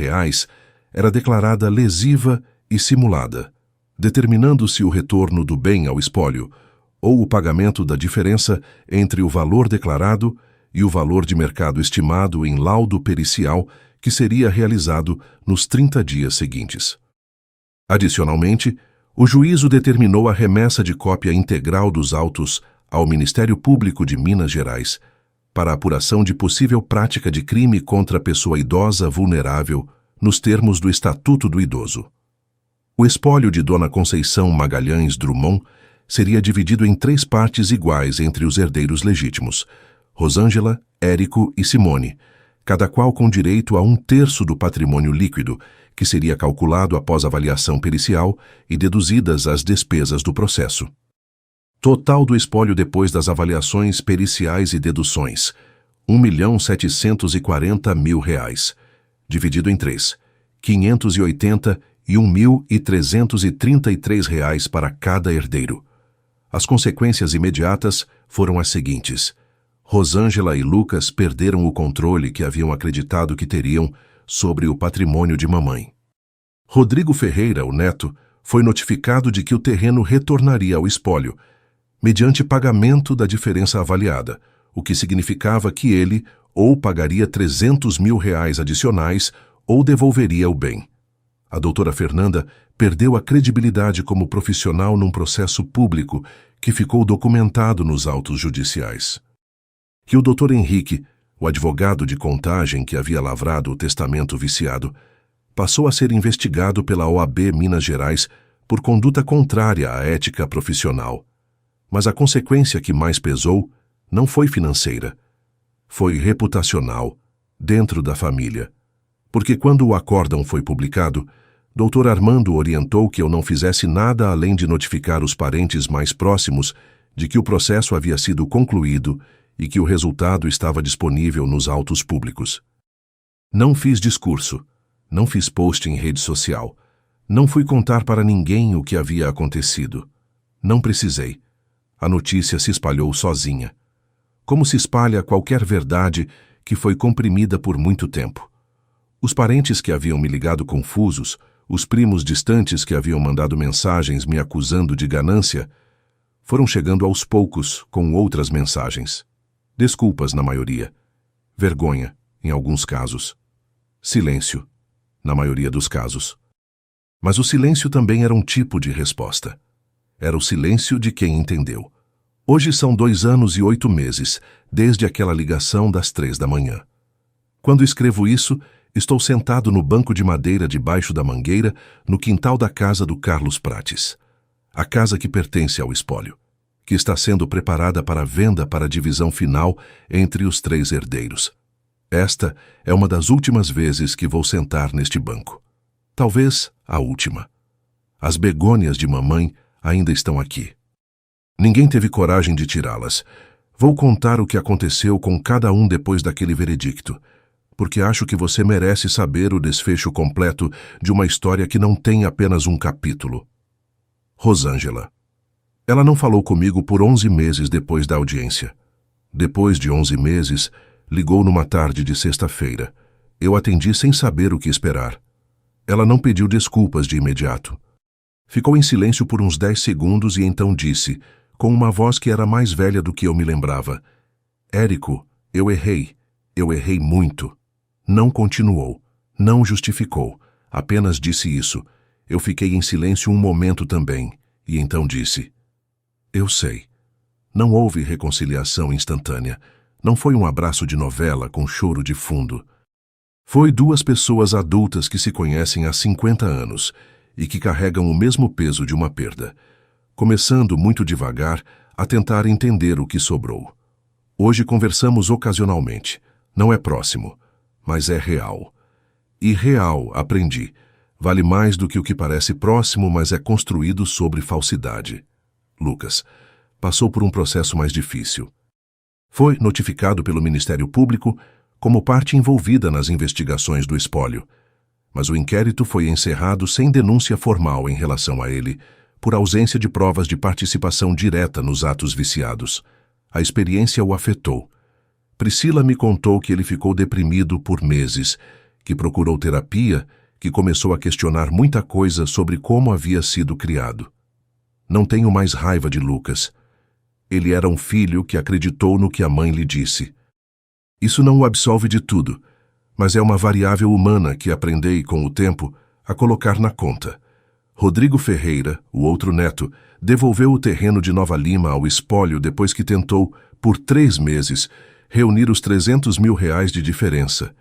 era declarada lesiva e simulada, determinando-se o retorno do bem ao espólio, ou o pagamento da diferença entre o valor declarado e o valor de mercado estimado em laudo pericial que seria realizado nos 30 dias seguintes. Adicionalmente, o juízo determinou a remessa de cópia integral dos autos ao Ministério Público de Minas Gerais para a apuração de possível prática de crime contra a pessoa idosa vulnerável nos termos do Estatuto do Idoso. O espólio de Dona Conceição Magalhães Drummond seria dividido em 3 partes iguais entre os herdeiros legítimos, Rosângela, Érico e Simone, cada qual com direito a 1/3 do patrimônio líquido, que seria calculado após avaliação pericial e deduzidas as despesas do processo. Total do espólio depois das avaliações periciais e deduções, R$ 1.740.000, dividido em 3, R$ 580 e R$ 1.333 para cada herdeiro. As consequências imediatas foram as seguintes. Rosângela e Lucas perderam o controle que haviam acreditado que teriam sobre o patrimônio de mamãe. Rodrigo Ferreira, o neto, foi notificado de que o terreno retornaria ao espólio, mediante pagamento da diferença avaliada, o que significava que ele ou pagaria R$ 300.000 adicionais ou devolveria o bem. A doutora Fernanda perdeu a credibilidade como profissional num processo público que ficou documentado nos autos judiciais. Que o doutor Henrique, o advogado de Contagem que havia lavrado o testamento viciado, passou a ser investigado pela OAB Minas Gerais por conduta contrária à ética profissional. Mas a consequência que mais pesou não foi financeira, foi reputacional, dentro da família. Porque quando o acórdão foi publicado, Dr. Armando orientou que eu não fizesse nada além de notificar os parentes mais próximos de que o processo havia sido concluído e que o resultado estava disponível nos autos públicos. Não fiz discurso, não fiz post em rede social, não fui contar para ninguém o que havia acontecido. Não precisei. A notícia se espalhou sozinha. Como se espalha qualquer verdade que foi comprimida por muito tempo. Os parentes que haviam me ligado confusos, os primos distantes que haviam mandado mensagens me acusando de ganância, foram chegando aos poucos com outras mensagens. Desculpas na maioria. Vergonha, em alguns casos. Silêncio, na maioria dos casos. Mas o silêncio também era um tipo de resposta. Era o silêncio de quem entendeu. Hoje são 2 anos e 8 meses, desde aquela ligação das 3 da manhã. Quando escrevo isso, estou sentado no banco de madeira debaixo da mangueira, no quintal da casa do Carlos Prates. A casa que pertence ao espólio, que está sendo preparada para venda para a divisão final entre os 3 herdeiros. Esta é uma das últimas vezes que vou sentar neste banco. Talvez a última. As begônias de mamãe ainda estão aqui. Ninguém teve coragem de tirá-las. Vou contar o que aconteceu com cada um depois daquele veredicto, porque acho que você merece saber o desfecho completo de uma história que não tem apenas um capítulo. Rosângela. Ela não falou comigo por 11 meses depois da audiência. Depois de 11 meses, ligou numa tarde de sexta-feira. Eu atendi sem saber o que esperar. Ela não pediu desculpas de imediato. Ficou em silêncio por uns 10 segundos e então disse, com uma voz que era mais velha do que eu me lembrava: Érico, eu errei muito. Não continuou, não justificou, apenas disse isso. Eu fiquei em silêncio um momento também, e então disse: eu sei. Não houve reconciliação instantânea, não foi um abraço de novela com choro de fundo. Foi 2 pessoas adultas que se conhecem há 50 anos e que carregam o mesmo peso de uma perda, começando muito devagar a tentar entender o que sobrou. Hoje conversamos ocasionalmente, não é próximo, mas é real. E real, aprendi, vale mais do que o que parece próximo, mas é construído sobre falsidade. Lucas passou por um processo mais difícil. Foi notificado pelo Ministério Público como parte envolvida nas investigações do espólio, mas o inquérito foi encerrado sem denúncia formal em relação a ele, por ausência de provas de participação direta nos atos viciados. A experiência o afetou. Priscila me contou que ele ficou deprimido por meses, que procurou terapia, que começou a questionar muita coisa sobre como havia sido criado. Não tenho mais raiva de Lucas. Ele era um filho que acreditou no que a mãe lhe disse. Isso não o absolve de tudo, mas é uma variável humana que aprendei com o tempo a colocar na conta. Rodrigo Ferreira, o outro neto, devolveu o terreno de Nova Lima ao espólio depois que tentou, por 3 meses, reunir os R$300 mil de diferença.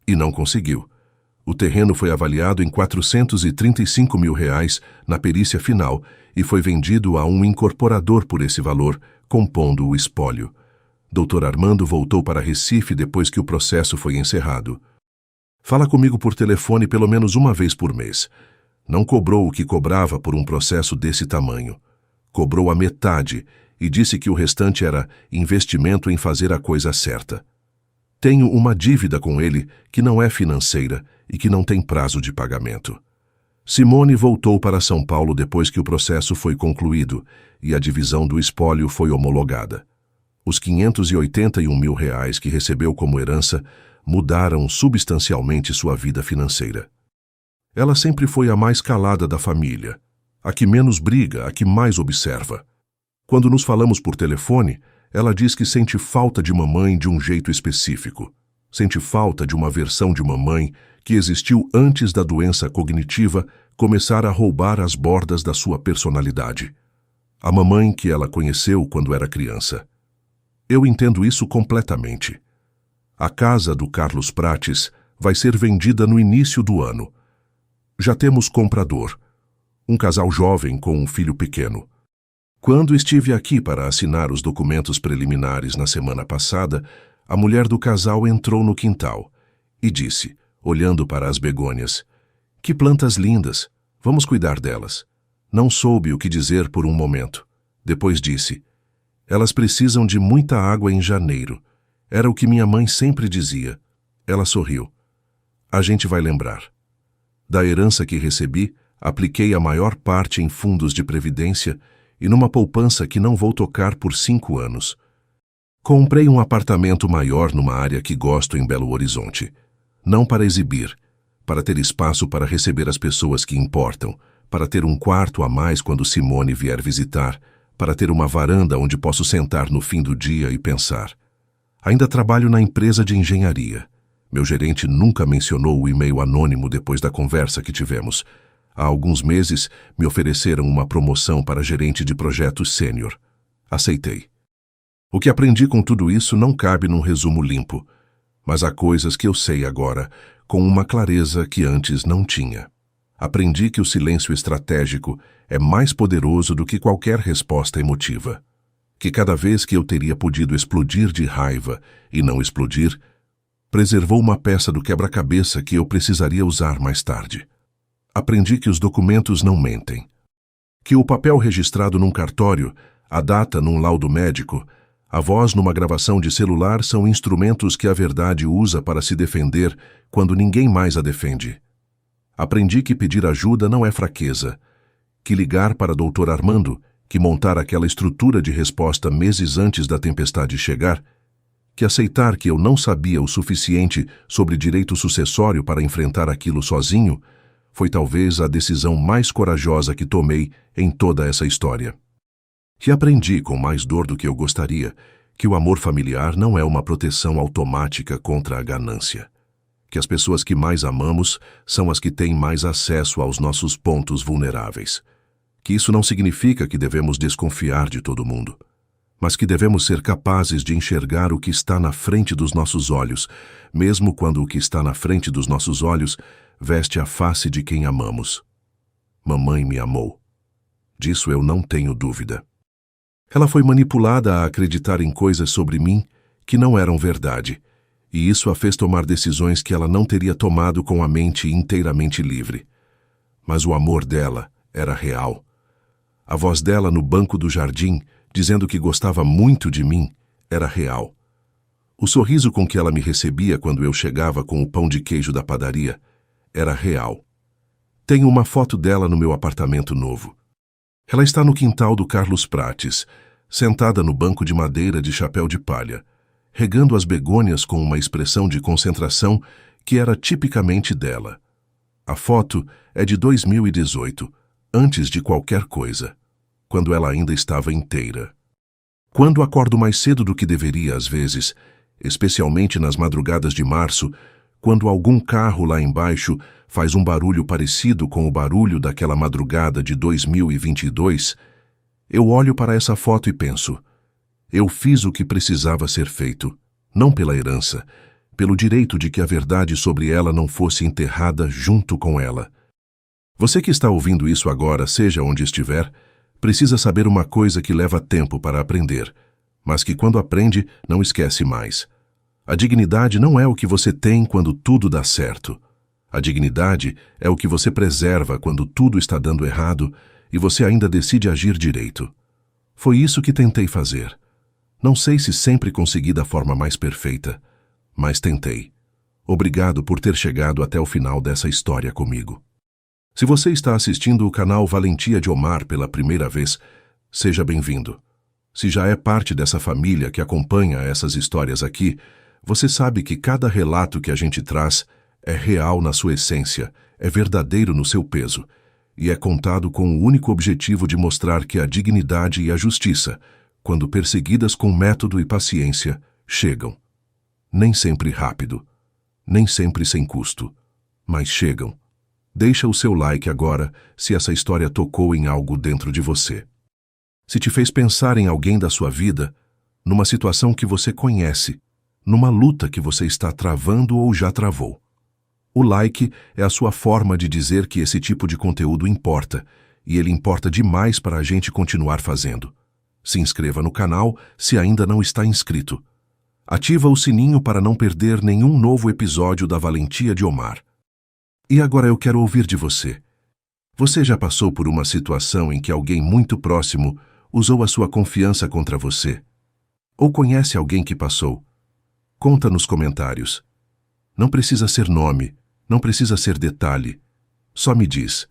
E não conseguiu. O terreno foi avaliado em R$435 mil na perícia final e foi vendido a um incorporador por esse valor, compondo o espólio. Dr. Armando voltou para Recife depois que o processo foi encerrado. Fala comigo por telefone pelo menos uma vez por mês. Não cobrou o que cobrava por um processo desse tamanho. Cobrou a metade e disse que o restante era investimento em fazer a coisa certa. Tenho uma dívida com ele que não é financeira e que não tem prazo de pagamento. Simone voltou para São Paulo depois que o processo foi concluído e a divisão do espólio foi homologada. Os R$581 mil que recebeu como herança mudaram substancialmente sua vida financeira. Ela sempre foi a mais calada da família, a que menos briga, a que mais observa. Quando nos falamos por telefone, ela diz que sente falta de mamãe de um jeito específico. Sente falta de uma versão de mamãe que existiu antes da doença cognitiva começar a roubar as bordas da sua personalidade. A mamãe que ela conheceu quando era criança. Eu entendo isso completamente. A casa do Carlos Prates vai ser vendida no início do ano. Já temos comprador, um casal jovem com um filho pequeno. Quando estive aqui para assinar os documentos preliminares na semana passada, a mulher do casal entrou no quintal e disse, olhando para as begônias, "Que plantas lindas, vamos cuidar delas." Não soube o que dizer por um momento. Depois disse, "Elas precisam de muita água em janeiro. Era o que minha mãe sempre dizia." Ela sorriu. "A gente vai lembrar." Da herança que recebi, apliquei a maior parte em fundos de previdência e numa poupança que não vou tocar por 5 anos. Comprei um apartamento maior numa área que gosto em Belo Horizonte. Não para exibir, para ter espaço para receber as pessoas que importam, para ter um quarto a mais quando Simone vier visitar, para ter uma varanda onde posso sentar no fim do dia e pensar. Ainda trabalho na empresa de engenharia. Meu gerente nunca mencionou o e-mail anônimo depois da conversa que tivemos. Há alguns meses me ofereceram uma promoção para gerente de projetos sênior. Aceitei. O que aprendi com tudo isso não cabe num resumo limpo, mas há coisas que eu sei agora, com uma clareza que antes não tinha. Aprendi que o silêncio estratégico é mais poderoso do que qualquer resposta emotiva. Que cada vez que eu teria podido explodir de raiva e não explodir, preservou uma peça do quebra-cabeça que eu precisaria usar mais tarde. Aprendi que os documentos não mentem. Que o papel registrado num cartório, a data num laudo médico, a voz numa gravação de celular são instrumentos que a verdade usa para se defender quando ninguém mais a defende. Aprendi que pedir ajuda não é fraqueza, que ligar para Dr. Armando, que montar aquela estrutura de resposta meses antes da tempestade chegar, que aceitar que eu não sabia o suficiente sobre direito sucessório para enfrentar aquilo sozinho, foi talvez a decisão mais corajosa que tomei em toda essa história. Que aprendi com mais dor do que eu gostaria, que o amor familiar não é uma proteção automática contra a ganância. Que as pessoas que mais amamos são as que têm mais acesso aos nossos pontos vulneráveis. Que isso não significa que devemos desconfiar de todo mundo, mas que devemos ser capazes de enxergar o que está na frente dos nossos olhos, mesmo quando o que está na frente dos nossos olhos veste a face de quem amamos. Mamãe me amou. Disso eu não tenho dúvida. Ela foi manipulada a acreditar em coisas sobre mim que não eram verdade, e isso a fez tomar decisões que ela não teria tomado com a mente inteiramente livre. Mas o amor dela era real. A voz dela no banco do jardim, dizendo que gostava muito de mim, era real. O sorriso com que ela me recebia quando eu chegava com o pão de queijo da padaria era real. Tenho uma foto dela no meu apartamento novo. Ela está no quintal do Carlos Prates, sentada no banco de madeira de chapéu de palha, regando as begônias com uma expressão de concentração que era tipicamente dela. A foto é de 2018, antes de qualquer coisa, quando ela ainda estava inteira. Quando acordo mais cedo do que deveria às vezes, especialmente nas madrugadas de março, quando algum carro lá embaixo faz um barulho parecido com o barulho daquela madrugada de 2022, eu olho para essa foto e penso: eu fiz o que precisava ser feito, não pela herança, pelo direito de que a verdade sobre ela não fosse enterrada junto com ela. Você que está ouvindo isso agora, seja onde estiver, precisa saber uma coisa que leva tempo para aprender, mas que quando aprende, não esquece mais. A dignidade não é o que você tem quando tudo dá certo. A dignidade é o que você preserva quando tudo está dando errado e você ainda decide agir direito. Foi isso que tentei fazer. Não sei se sempre consegui da forma mais perfeita, mas tentei. Obrigado por ter chegado até o final dessa história comigo. Se você está assistindo o canal Valentia de Omar pela primeira vez, seja bem-vindo. Se já é parte dessa família que acompanha essas histórias aqui, você sabe que cada relato que a gente traz é real na sua essência, é verdadeiro no seu peso, e é contado com o único objetivo de mostrar que a dignidade e a justiça, quando perseguidas com método e paciência, chegam. Nem sempre rápido, nem sempre sem custo, mas chegam. Deixa o seu like agora se essa história tocou em algo dentro de você. Se te fez pensar em alguém da sua vida, numa situação que você conhece, numa luta que você está travando ou já travou. O like é a sua forma de dizer que esse tipo de conteúdo importa, e ele importa demais para a gente continuar fazendo. Se inscreva no canal se ainda não está inscrito. Ativa o sininho para não perder nenhum novo episódio da Valentia de Omar. E agora eu quero ouvir de você. Você já passou por uma situação em que alguém muito próximo usou a sua confiança contra você? Ou conhece alguém que passou? Conta nos comentários. Não precisa ser nome, não precisa ser detalhe. Só me diz,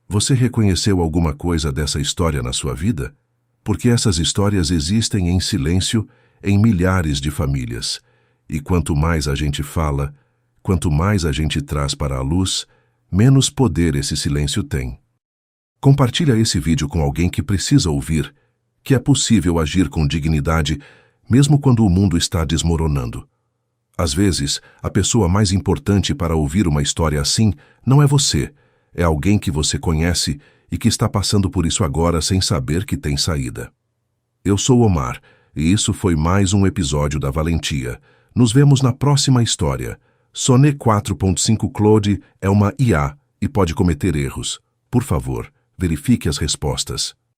você reconheceu alguma coisa dessa história na sua vida? Porque essas histórias existem em silêncio em milhares de famílias. E quanto mais a gente fala, quanto mais a gente traz para a luz, menos poder esse silêncio tem. Compartilha esse vídeo com alguém que precisa ouvir que é possível agir com dignidade mesmo quando o mundo está desmoronando. Às vezes, a pessoa mais importante para ouvir uma história assim não é você, é alguém que você conhece e que está passando por isso agora sem saber que tem saída. Eu sou Omar, e isso foi mais um episódio da Valentia. Nos vemos na próxima história. Sonnet 4.5 Claude é uma IA e pode cometer erros. Por favor, verifique as respostas.